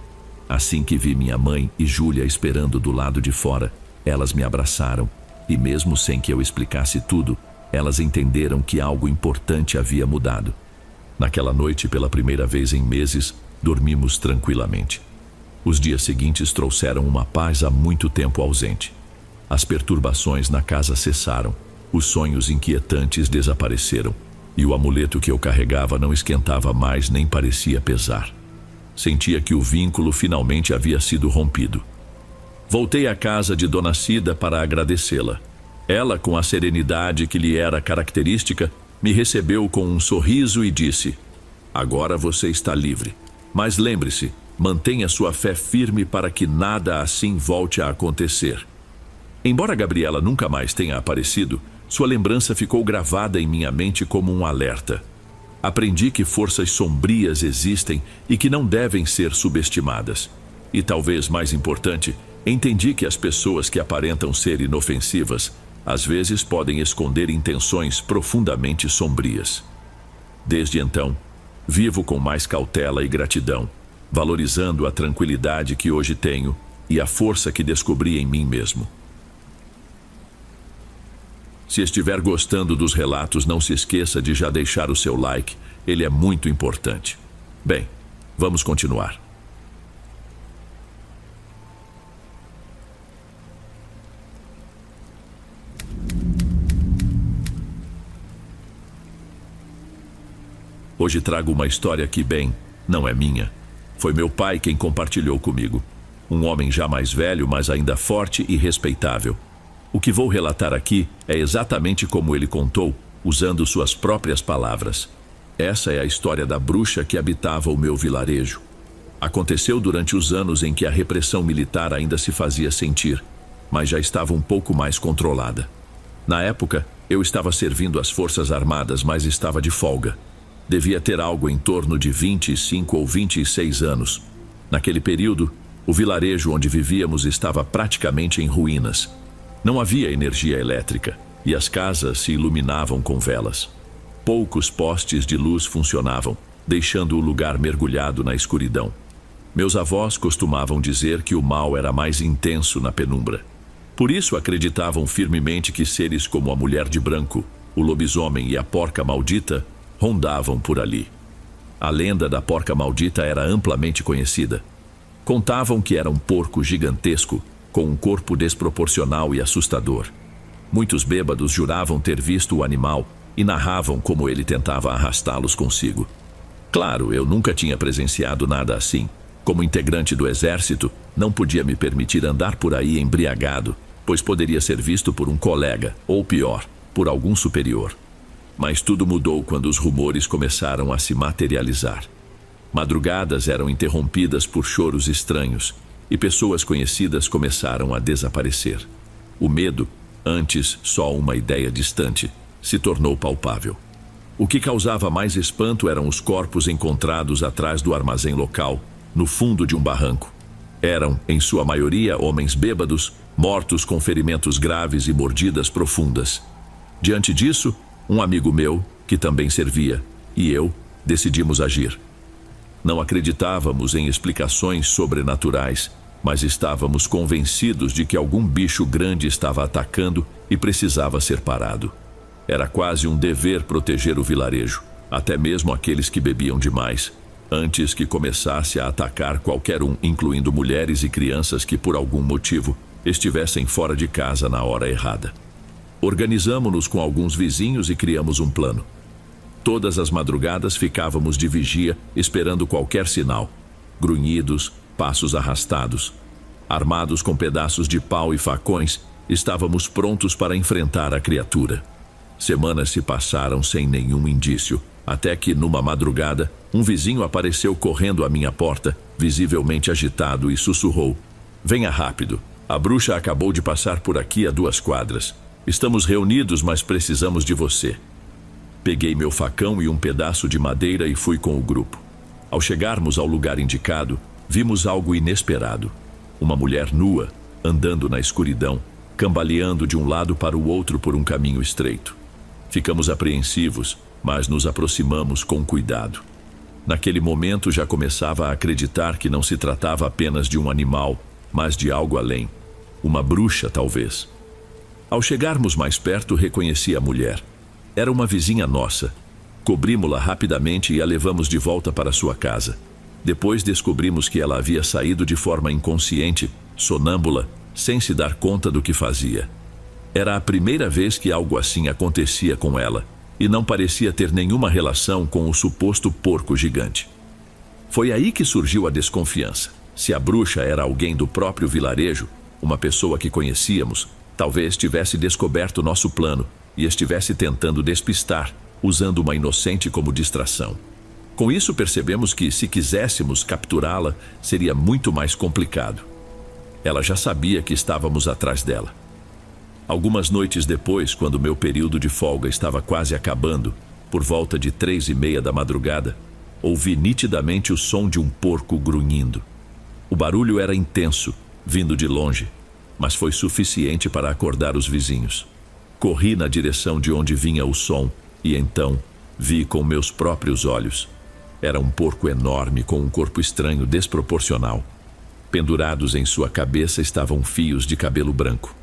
Speaker 1: Assim que vi minha mãe e Júlia esperando do lado de fora, elas me abraçaram, e mesmo sem que eu explicasse tudo, elas entenderam que algo importante havia mudado. Naquela noite, pela primeira vez em meses, dormimos tranquilamente. Os dias seguintes trouxeram uma paz há muito tempo ausente. As perturbações na casa cessaram, os sonhos inquietantes desapareceram, e o amuleto que eu carregava não esquentava mais nem parecia pesar. Sentia que o vínculo finalmente havia sido rompido. Voltei à casa de Dona Cida para agradecê-la. Ela, com a serenidade que lhe era característica, me recebeu com um sorriso e disse: "Agora você está livre. Mas lembre-se, mantenha sua fé firme para que nada assim volte a acontecer." Embora Gabriela nunca mais tenha aparecido, sua lembrança ficou gravada em minha mente como um alerta. Aprendi que forças sombrias existem e que não devem ser subestimadas. E talvez mais importante, entendi que as pessoas que aparentam ser inofensivas, às vezes podem esconder intenções profundamente sombrias. Desde então, vivo com mais cautela e gratidão, valorizando a tranquilidade que hoje tenho e a força que descobri em mim mesmo. Se estiver gostando dos relatos, não se esqueça de já deixar o seu like, ele é muito importante. Bem, vamos continuar. Hoje trago uma história que, bem, não é minha. Foi meu pai quem compartilhou comigo. Um homem já mais velho, mas ainda forte e respeitável. O que vou relatar aqui é exatamente como ele contou, usando suas próprias palavras. Essa é a história da bruxa que habitava o meu vilarejo. Aconteceu durante os anos em que a repressão militar ainda se fazia sentir, mas já estava um pouco mais controlada. Na época, eu estava servindo as Forças Armadas, mas estava de folga. Devia ter algo em torno de 25 ou 26 anos. Naquele período, o vilarejo onde vivíamos estava praticamente em ruínas. Não havia energia elétrica e as casas se iluminavam com velas. Poucos postes de luz funcionavam, deixando o lugar mergulhado na escuridão. Meus avós costumavam dizer que o mal era mais intenso na penumbra. Por isso acreditavam firmemente que seres como a mulher de branco, o lobisomem e a porca maldita rondavam por ali. A lenda da porca maldita era amplamente conhecida. Contavam que era um porco gigantesco, com um corpo desproporcional e assustador. Muitos bêbados juravam ter visto o animal e narravam como ele tentava arrastá-los consigo. Claro, eu nunca tinha presenciado nada assim. Como integrante do exército, não podia me permitir andar por aí embriagado, pois poderia ser visto por um colega, ou pior, por algum superior. Mas tudo mudou quando os rumores começaram a se materializar. Madrugadas eram interrompidas por choros estranhos, e pessoas conhecidas começaram a desaparecer. O medo, antes só uma ideia distante, se tornou palpável. O que causava mais espanto eram os corpos encontrados atrás do armazém local, no fundo de um barranco. Eram, em sua maioria, homens bêbados, mortos com ferimentos graves e mordidas profundas. Diante disso, um amigo meu, que também servia, e eu, decidimos agir. Não acreditávamos em explicações sobrenaturais, mas estávamos convencidos de que algum bicho grande estava atacando e precisava ser parado. Era quase um dever proteger o vilarejo, até mesmo aqueles que bebiam demais, antes que começasse a atacar qualquer um, incluindo mulheres e crianças que, por algum motivo, estivessem fora de casa na hora errada. Organizamos-nos com alguns vizinhos e criamos um plano. Todas as madrugadas ficávamos de vigia, esperando qualquer sinal. Grunhidos, passos arrastados. Armados com pedaços de pau e facões, estávamos prontos para enfrentar a criatura. Semanas se passaram sem nenhum indício, até que, numa madrugada, um vizinho apareceu correndo à minha porta, visivelmente agitado, e sussurrou: "Venha rápido. A bruxa acabou de passar por aqui a 2 quadras. Estamos reunidos, mas precisamos de você." Peguei meu facão e um pedaço de madeira e fui com o grupo. Ao chegarmos ao lugar indicado, vimos algo inesperado. Uma mulher nua, andando na escuridão, cambaleando de um lado para o outro por um caminho estreito. Ficamos apreensivos, mas nos aproximamos com cuidado. Naquele momento já começava a acreditar que não se tratava apenas de um animal, mas de algo além. Uma bruxa, talvez. Ao chegarmos mais perto, reconheci a mulher. Era uma vizinha nossa. Cobrimos-la rapidamente e a levamos de volta para sua casa. Depois descobrimos que ela havia saído de forma inconsciente, sonâmbula, sem se dar conta do que fazia. Era a primeira vez que algo assim acontecia com ela, e não parecia ter nenhuma relação com o suposto porco gigante. Foi aí que surgiu a desconfiança. Se a bruxa era alguém do próprio vilarejo, uma pessoa que conhecíamos, talvez tivesse descoberto nosso plano e estivesse tentando despistar, usando uma inocente como distração. Com isso percebemos que, se quiséssemos capturá-la, seria muito mais complicado. Ela já sabia que estávamos atrás dela. Algumas noites depois, quando meu período de folga estava quase acabando, por volta de 3:30 da madrugada, ouvi nitidamente o som de um porco grunhindo. O barulho era intenso, vindo de longe, mas foi suficiente para acordar os vizinhos. Corri na direção de onde vinha o som e então vi com meus próprios olhos. Era um porco enorme com um corpo estranho, desproporcional. Pendurados em sua cabeça estavam fios de cabelo branco.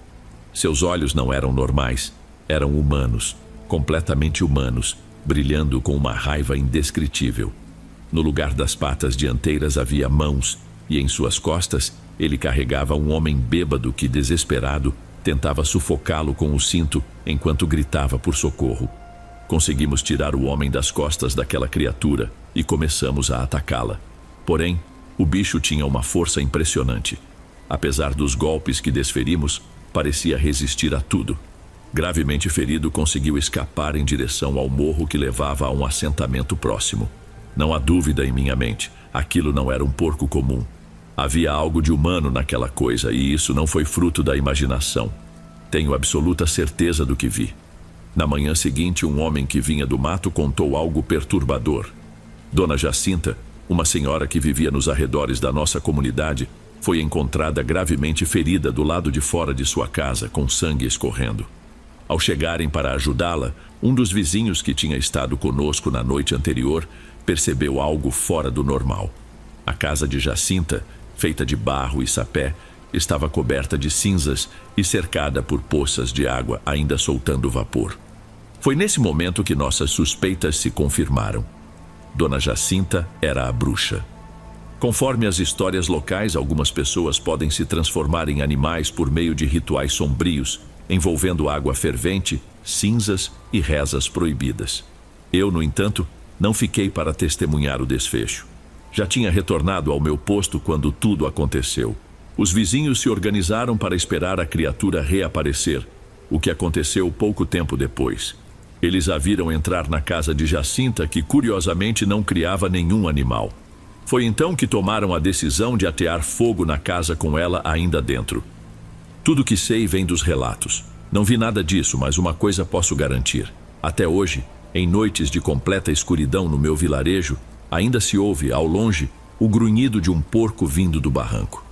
Speaker 1: Seus olhos não eram normais, eram humanos, completamente humanos, brilhando com uma raiva indescritível. No lugar das patas dianteiras havia mãos, e em suas costas ele carregava um homem bêbado que, desesperado, tentava sufocá-lo com o cinto enquanto gritava por socorro. Conseguimos tirar o homem das costas daquela criatura e começamos a atacá-la. Porém, o bicho tinha uma força impressionante. Apesar dos golpes que desferimos, parecia resistir a tudo. Gravemente ferido, conseguiu escapar em direção ao morro que levava a um assentamento próximo. Não há dúvida em minha mente, aquilo não era um porco comum. Havia algo de humano naquela coisa, e isso não foi fruto da imaginação. Tenho absoluta certeza do que vi. Na manhã seguinte, um homem que vinha do mato contou algo perturbador. Dona Jacinta, uma senhora que vivia nos arredores da nossa comunidade, foi encontrada gravemente ferida do lado de fora de sua casa, com sangue escorrendo. Ao chegarem para ajudá-la, um dos vizinhos que tinha estado conosco na noite anterior percebeu algo fora do normal. A casa de Jacinta, feita de barro e sapé, estava coberta de cinzas e cercada por poças de água ainda soltando vapor. Foi nesse momento que nossas suspeitas se confirmaram. Dona Jacinta era a bruxa. Conforme as histórias locais, algumas pessoas podem se transformar em animais por meio de rituais sombrios, envolvendo água fervente, cinzas e rezas proibidas. Eu, no entanto, não fiquei para testemunhar o desfecho. Já tinha retornado ao meu posto quando tudo aconteceu. Os vizinhos se organizaram para esperar a criatura reaparecer, o que aconteceu pouco tempo depois. Eles a viram entrar na casa de Jacinta, que curiosamente não criava nenhum animal. Foi então que tomaram a decisão de atear fogo na casa com ela ainda dentro. Tudo que sei vem dos relatos. Não vi nada disso, mas uma coisa posso garantir. Até hoje, em noites de completa escuridão no meu vilarejo, ainda se ouve, ao longe, o grunhido de um porco vindo do barranco.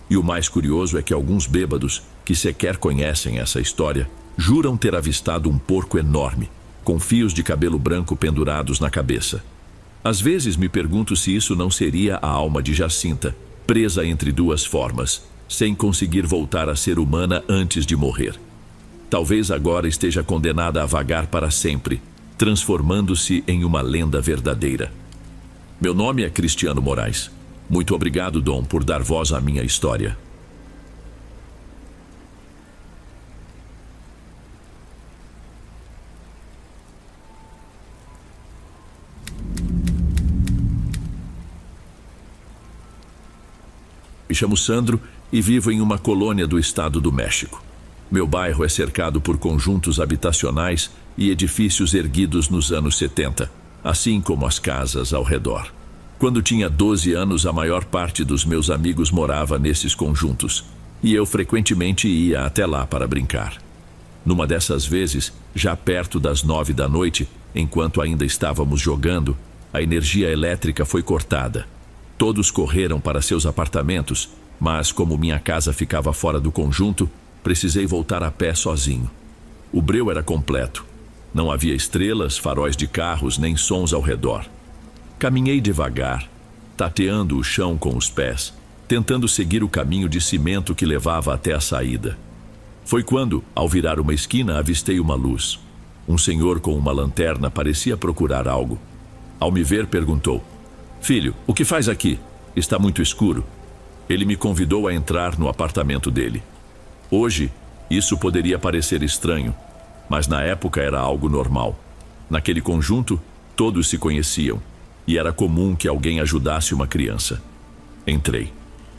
Speaker 1: E o mais curioso é que alguns bêbados, que sequer conhecem essa história, juram ter avistado um porco enorme, com fios de cabelo branco pendurados na cabeça. Às vezes me pergunto se isso não seria a alma de Jacinta, presa entre duas formas, sem conseguir voltar a ser humana antes de morrer. Talvez agora esteja condenada a vagar para sempre, transformando-se em uma lenda verdadeira. Meu nome é Cristiano Moraes. Muito obrigado, Dom, por dar voz à minha história. Me chamo Sandro e vivo em uma colônia do estado do México. Meu bairro é cercado por conjuntos habitacionais e edifícios erguidos nos anos 70, assim como as casas ao redor. Quando tinha 12 anos, a maior parte dos meus amigos morava nesses conjuntos, e eu frequentemente ia até lá para brincar. Numa dessas vezes, já perto das 9 da noite, enquanto ainda estávamos jogando, a energia elétrica foi cortada. Todos correram para seus apartamentos, mas como minha casa ficava fora do conjunto, precisei voltar a pé sozinho. O breu era completo. Não havia estrelas, faróis de carros, nem sons ao redor. Caminhei devagar, tateando o chão com os pés, tentando seguir o caminho de cimento que levava até a saída. Foi quando, ao virar uma esquina, avistei uma luz. Um senhor com uma lanterna parecia procurar algo. Ao me ver, perguntou: Filho, o que faz aqui? Está muito escuro. Ele me convidou a entrar no apartamento dele. Hoje, isso poderia parecer estranho, mas na época era algo normal. Naquele conjunto, todos se conheciam, e era comum que alguém ajudasse uma criança. Entrei.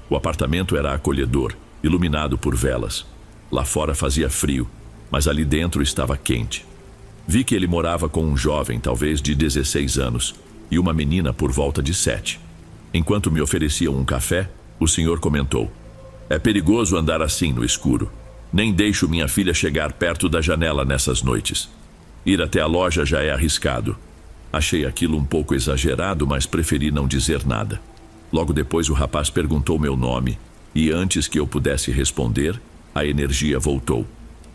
Speaker 1: O apartamento era acolhedor, iluminado por velas. Lá fora fazia frio, mas ali dentro estava quente. Vi que ele morava com um jovem, talvez de 16 anos, e uma menina por volta de 7. Enquanto me ofereciam um café, o senhor comentou: "É perigoso andar assim no escuro. Nem deixo minha filha chegar perto da janela nessas noites. Ir até a loja já é arriscado." Achei aquilo um pouco exagerado, mas preferi não dizer nada. Logo depois o rapaz perguntou meu nome, e antes que eu pudesse responder, a energia voltou.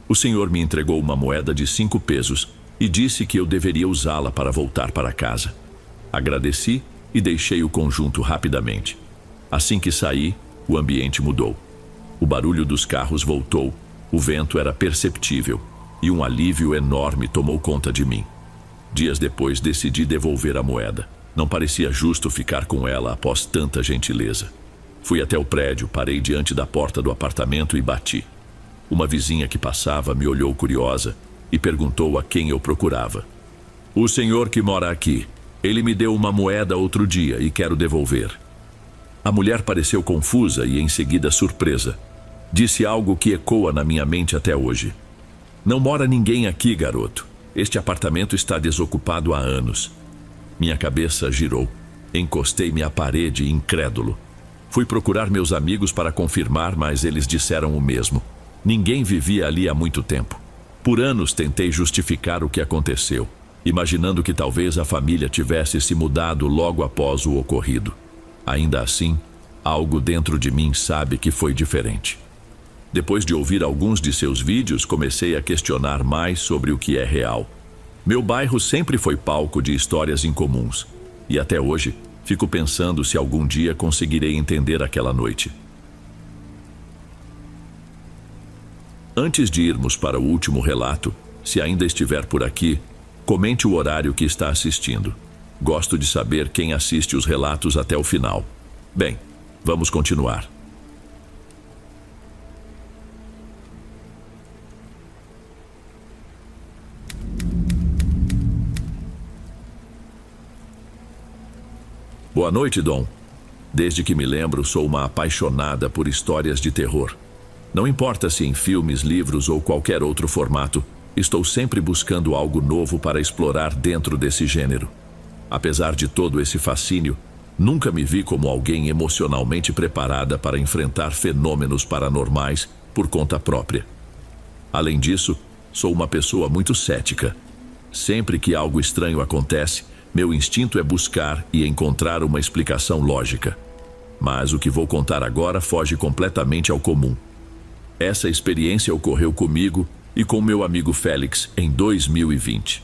Speaker 1: O senhor me entregou uma moeda de 5 pesos e disse que eu deveria usá-la para voltar para casa. Agradeci e deixei o conjunto rapidamente. Assim que saí, o ambiente mudou. O barulho dos carros voltou, o vento era perceptível e um alívio enorme tomou conta de mim. Dias depois decidi devolver a moeda. Não parecia justo ficar com ela após tanta gentileza. Fui até o prédio, parei diante da porta do apartamento e bati. Uma vizinha que passava me olhou curiosa e perguntou a quem eu procurava. "O senhor que mora aqui. Ele me deu uma moeda outro dia e quero devolver." A mulher pareceu confusa e em seguida surpresa. Disse algo que ecoa na minha mente até hoje. "Não mora ninguém aqui, garoto. Este apartamento está desocupado há anos." Minha cabeça girou. Encostei-me à parede, incrédulo. Fui procurar meus amigos para confirmar, mas eles disseram o mesmo. Ninguém vivia ali há muito tempo. Por anos tentei justificar o que aconteceu, imaginando que talvez a família tivesse se mudado logo após o ocorrido. Ainda assim, algo dentro de mim sabe que foi diferente. Depois de ouvir alguns de seus vídeos, comecei a questionar mais sobre o que é real. Meu bairro sempre foi palco de histórias incomuns, e até hoje fico pensando se algum dia conseguirei entender aquela noite. Antes de irmos para o último relato, se ainda estiver por aqui, comente o horário que está assistindo. Gosto de saber quem assiste os relatos até o final. Bem, vamos continuar. Boa noite, Dom. Desde que me lembro, sou uma apaixonada por histórias de terror. Não importa se em filmes, livros ou qualquer outro formato, estou sempre buscando algo novo para explorar dentro desse gênero. Apesar de todo esse fascínio, nunca me vi como alguém emocionalmente preparada para enfrentar fenômenos paranormais por conta própria. Além disso, sou uma pessoa muito cética. Sempre que algo estranho acontece, meu instinto é buscar e encontrar uma explicação lógica. Mas o que vou contar agora foge completamente ao comum. Essa experiência ocorreu comigo e com meu amigo Félix em 2020.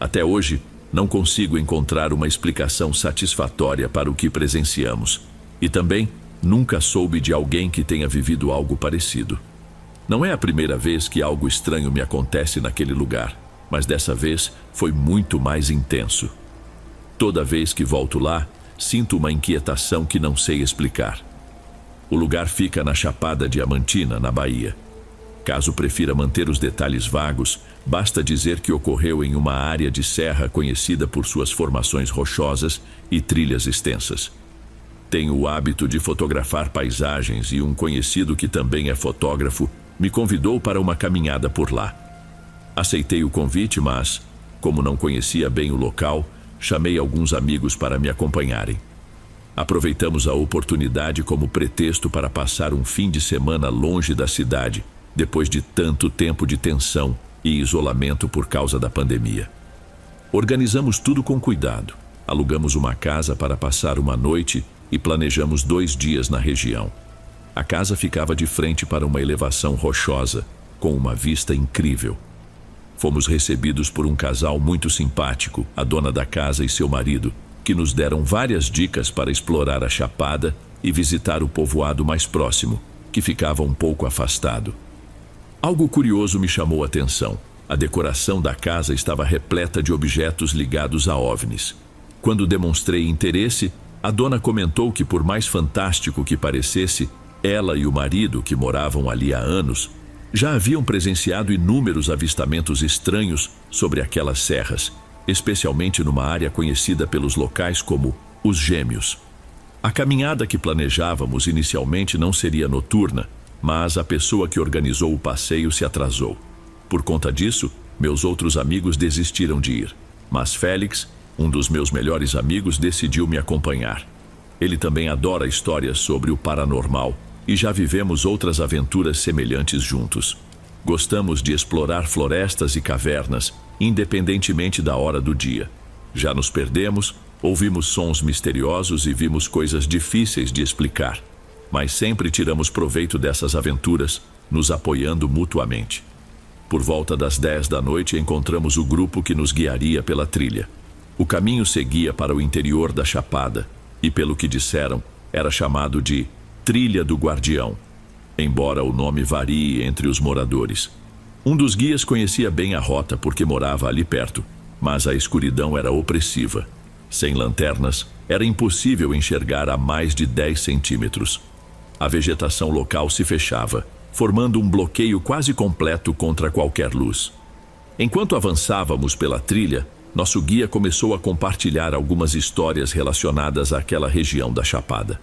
Speaker 1: Até hoje, não consigo encontrar uma explicação satisfatória para o que presenciamos. E também nunca soube de alguém que tenha vivido algo parecido. Não é a primeira vez que algo estranho me acontece naquele lugar, mas dessa vez foi muito mais intenso. Toda vez que volto lá, sinto uma inquietação que não sei explicar. O lugar fica na Chapada Diamantina, na Bahia. Caso prefira manter os detalhes vagos, basta dizer que ocorreu em uma área de serra conhecida por suas formações rochosas e trilhas extensas. Tenho o hábito de fotografar paisagens e um conhecido que também é fotógrafo me convidou para uma caminhada por lá. Aceitei o convite, mas, como não conhecia bem o local, chamei alguns amigos para me acompanharem. Aproveitamos a oportunidade como pretexto para passar um fim de semana longe da cidade, depois de tanto tempo de tensão e isolamento por causa da pandemia. Organizamos tudo com cuidado, alugamos uma casa para passar uma noite e planejamos 2 dias na região. A casa ficava de frente para uma elevação rochosa, com uma vista incrível. Fomos recebidos por um casal muito simpático, a dona da casa e seu marido, que nos deram várias dicas para explorar a Chapada e visitar o povoado mais próximo, que ficava um pouco afastado. Algo curioso me chamou a atenção. A decoração da casa estava repleta de objetos ligados a OVNIs. Quando demonstrei interesse, A dona comentou que, por mais fantástico que parecesse, ela e o marido, que moravam ali há anos, já haviam presenciado inúmeros avistamentos estranhos sobre aquelas serras, especialmente numa área conhecida pelos locais como Os Gêmeos. A caminhada que planejávamos inicialmente não seria noturna, mas a pessoa que organizou o passeio se atrasou. Por conta disso, meus outros amigos desistiram de ir, mas Félix, um dos meus melhores amigos, decidiu me acompanhar. Ele também adora histórias sobre o paranormal e já vivemos outras aventuras semelhantes juntos. Gostamos de explorar florestas e cavernas, independentemente da hora do dia. Já nos perdemos, ouvimos sons misteriosos e vimos coisas difíceis de explicar, mas sempre tiramos proveito dessas aventuras, nos apoiando mutuamente. Por volta das 10 da noite encontramos o grupo que nos guiaria pela trilha. O caminho seguia para o interior da Chapada e, pelo que disseram, era chamado de Trilha do Guardião, embora o nome varie entre os moradores. Um dos guias conhecia bem a rota porque morava ali perto, mas a escuridão era opressiva. Sem lanternas, era impossível enxergar a mais de 10 centímetros. A vegetação local se fechava, formando um bloqueio quase completo contra qualquer luz. Enquanto avançávamos pela trilha, nosso guia começou a compartilhar algumas histórias relacionadas àquela região da Chapada.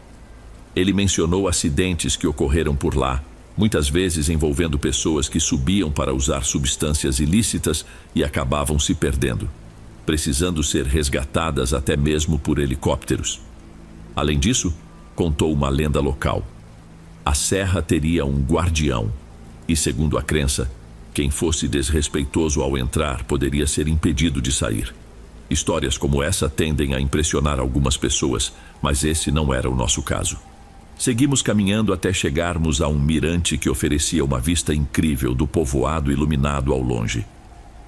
Speaker 1: Ele mencionou acidentes que ocorreram por lá, muitas vezes envolvendo pessoas que subiam para usar substâncias ilícitas e acabavam se perdendo, precisando ser resgatadas até mesmo por helicópteros. Além disso, contou uma lenda local. A serra teria um guardião e, segundo a crença, quem fosse desrespeitoso ao entrar poderia ser impedido de sair. Histórias como essa tendem a impressionar algumas pessoas, mas esse não era o nosso caso. Seguimos caminhando até chegarmos a um mirante que oferecia uma vista incrível do povoado iluminado ao longe.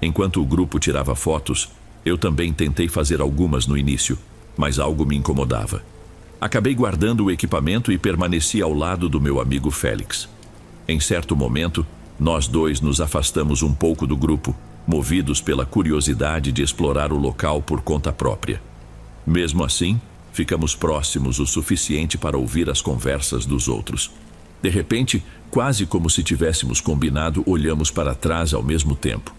Speaker 1: Enquanto o grupo tirava fotos, eu também tentei fazer algumas no início, mas algo me incomodava. Acabei guardando o equipamento e permaneci ao lado do meu amigo Félix. Em certo momento, nós dois nos afastamos um pouco do grupo, movidos pela curiosidade de explorar o local por conta própria. Mesmo assim, ficamos próximos o suficiente para ouvir as conversas dos outros. De repente, quase como se tivéssemos combinado, olhamos para trás ao mesmo tempo.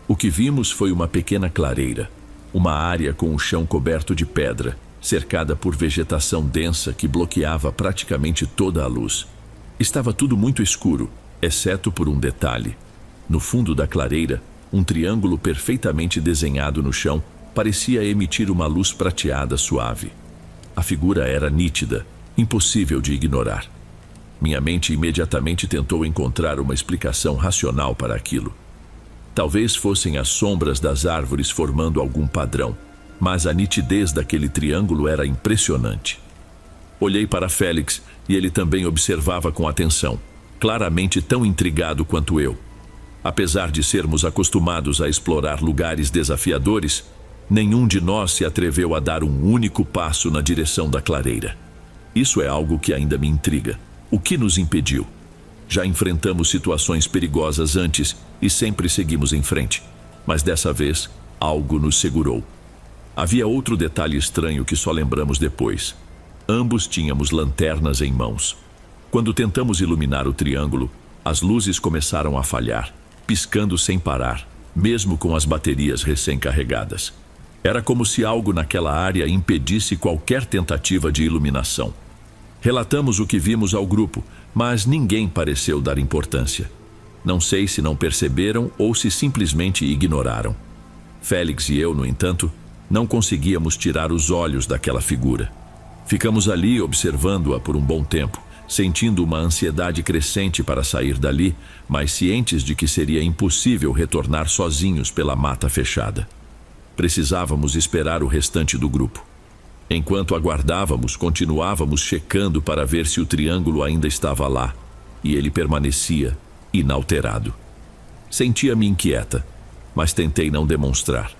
Speaker 1: O que vimos foi uma pequena clareira, uma área com o chão coberto de pedra, cercada por vegetação densa que bloqueava praticamente toda a luz. Estava tudo muito escuro, exceto por um detalhe. No fundo da clareira, um triângulo perfeitamente desenhado no chão parecia emitir uma luz prateada suave. A figura era nítida, impossível de ignorar. Minha mente imediatamente tentou encontrar uma explicação racional para aquilo. Talvez fossem as sombras das árvores formando algum padrão, mas a nitidez daquele triângulo era impressionante. Olhei para Félix e ele também observava com atenção, claramente tão intrigado quanto eu. Apesar de sermos acostumados a explorar lugares desafiadores, nenhum de nós se atreveu a dar um único passo na direção da clareira. Isso é algo que ainda me intriga. O que nos impediu? Já enfrentamos situações perigosas antes e sempre seguimos em frente, mas dessa vez algo nos segurou. Havia outro detalhe estranho que só lembramos depois. Ambos tínhamos lanternas em mãos. Quando tentamos iluminar o triângulo, as luzes começaram a falhar, piscando sem parar, mesmo com as baterias recém-carregadas. Era como se algo naquela área impedisse qualquer tentativa de iluminação. Relatamos o que vimos ao grupo, mas ninguém pareceu dar importância. Não sei se não perceberam ou se simplesmente ignoraram. Félix e eu, no entanto, não conseguíamos tirar os olhos daquela figura. Ficamos ali observando-a por um bom tempo, sentindo uma ansiedade crescente para sair dali, mas cientes de que seria impossível retornar sozinhos pela mata fechada. Precisávamos esperar o restante do grupo. Enquanto aguardávamos, continuávamos checando para ver se o triângulo ainda estava lá, e ele permanecia inalterado. Sentia-me inquieta, mas tentei não demonstrar.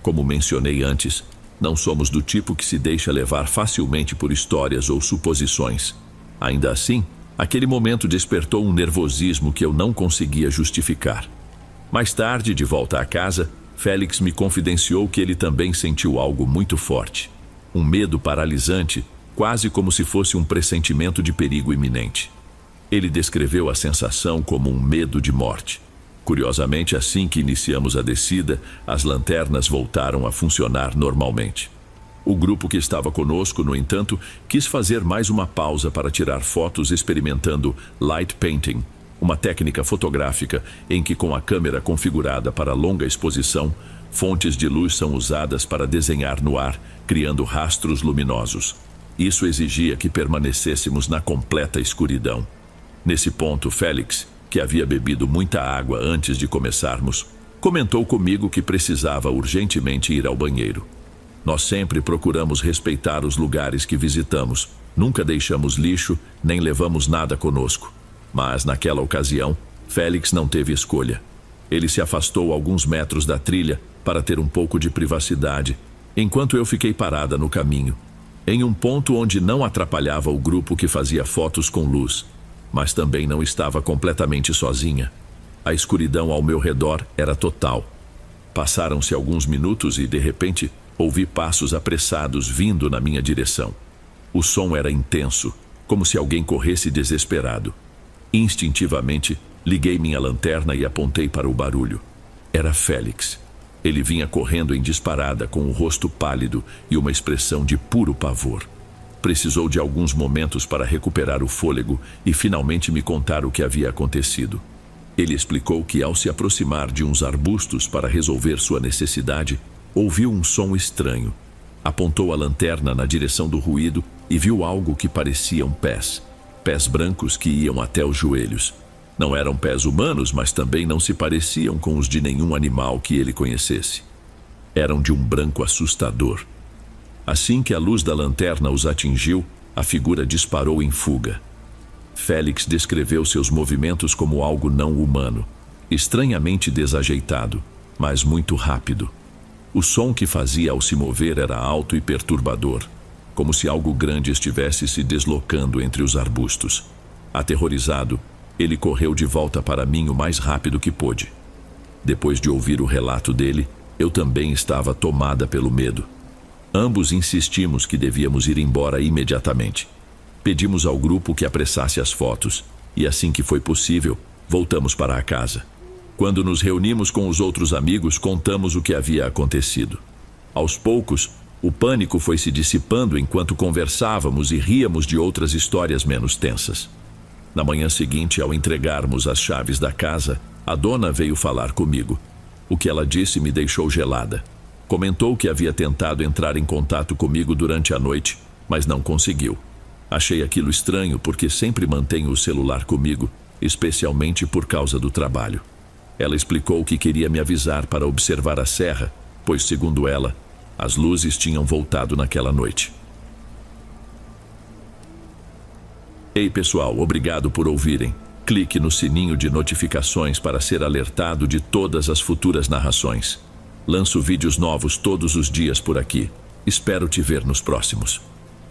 Speaker 1: Como mencionei antes, não somos do tipo que se deixa levar facilmente por histórias ou suposições. Ainda assim, aquele momento despertou um nervosismo que eu não conseguia justificar. Mais tarde, de volta à casa, Félix me confidenciou que ele também sentiu algo muito forte. um medo paralisante, quase como se fosse um pressentimento de perigo iminente. Ele descreveu a sensação como um medo de morte. Curiosamente, assim que iniciamos a descida, as lanternas voltaram a funcionar normalmente. O grupo que estava conosco, no entanto, quis fazer mais uma pausa para tirar fotos experimentando light painting, uma técnica fotográfica em que, com a câmera configurada para longa exposição, fontes de luz são usadas para desenhar no ar, criando rastros luminosos. Isso exigia que permanecêssemos na completa escuridão. Nesse ponto, Félix, que havia bebido muita água antes de começarmos, comentou comigo que precisava urgentemente ir ao banheiro. Nós sempre procuramos respeitar os lugares que visitamos, nunca deixamos lixo, nem levamos nada conosco. Mas, naquela ocasião, Félix não teve escolha. Ele se afastou alguns metros da trilha para ter um pouco de privacidade, enquanto eu fiquei parada no caminho, em um ponto onde não atrapalhava o grupo que fazia fotos com luz, mas também não estava completamente sozinha. A escuridão ao meu redor era total. Passaram-se alguns minutos e, de repente, ouvi passos apressados vindo na minha direção. O som era intenso, como se alguém corresse desesperado. Instintivamente, liguei minha lanterna e apontei para o barulho. Era Félix. Ele vinha correndo em disparada, com o rosto pálido e uma expressão de puro pavor. Precisou de alguns momentos para recuperar o fôlego e finalmente me contar o que havia acontecido. Ele explicou que, ao se aproximar de uns arbustos para resolver sua necessidade, ouviu um som estranho. Apontou a lanterna na direção do ruído e viu algo que pareciam pés. Pés brancos que iam até os joelhos. Não eram pés humanos, mas também não se pareciam com os de nenhum animal que ele conhecesse. Eram de um branco assustador. Assim que a luz da lanterna os atingiu, a figura disparou em fuga. Félix descreveu seus movimentos como algo não humano, estranhamente desajeitado, mas muito rápido. O som que fazia ao se mover era alto e perturbador, como se algo grande estivesse se deslocando entre os arbustos. Aterrorizado, ele correu de volta para mim o mais rápido que pôde. Depois de ouvir o relato dele, eu também estava tomada pelo medo. Ambos insistimos que devíamos ir embora imediatamente. Pedimos ao grupo que apressasse as fotos, e assim que foi possível, voltamos para a casa. Quando nos reunimos com os outros amigos, contamos o que havia acontecido. Aos poucos, o pânico foi se dissipando enquanto conversávamos e ríamos de outras histórias menos tensas. Na manhã seguinte, ao entregarmos as chaves da casa, a dona veio falar comigo. O que ela disse me deixou gelada. Comentou que havia tentado entrar em contato comigo durante a noite, mas não conseguiu. Achei aquilo estranho porque sempre mantenho o celular comigo, especialmente por causa do trabalho. Ela explicou que queria me avisar para observar a serra, pois, segundo ela, as luzes tinham voltado naquela noite. Ei, pessoal, obrigado por ouvirem. Clique no sininho de notificações para ser alertado de todas as futuras narrações. Lanço vídeos novos todos os dias por aqui. Espero te ver nos próximos.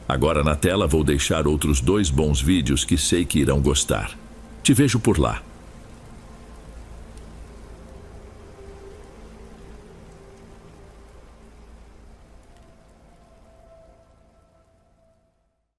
Speaker 1: Agora na tela vou deixar outros 2 bons vídeos que sei que irão gostar. Te vejo por lá.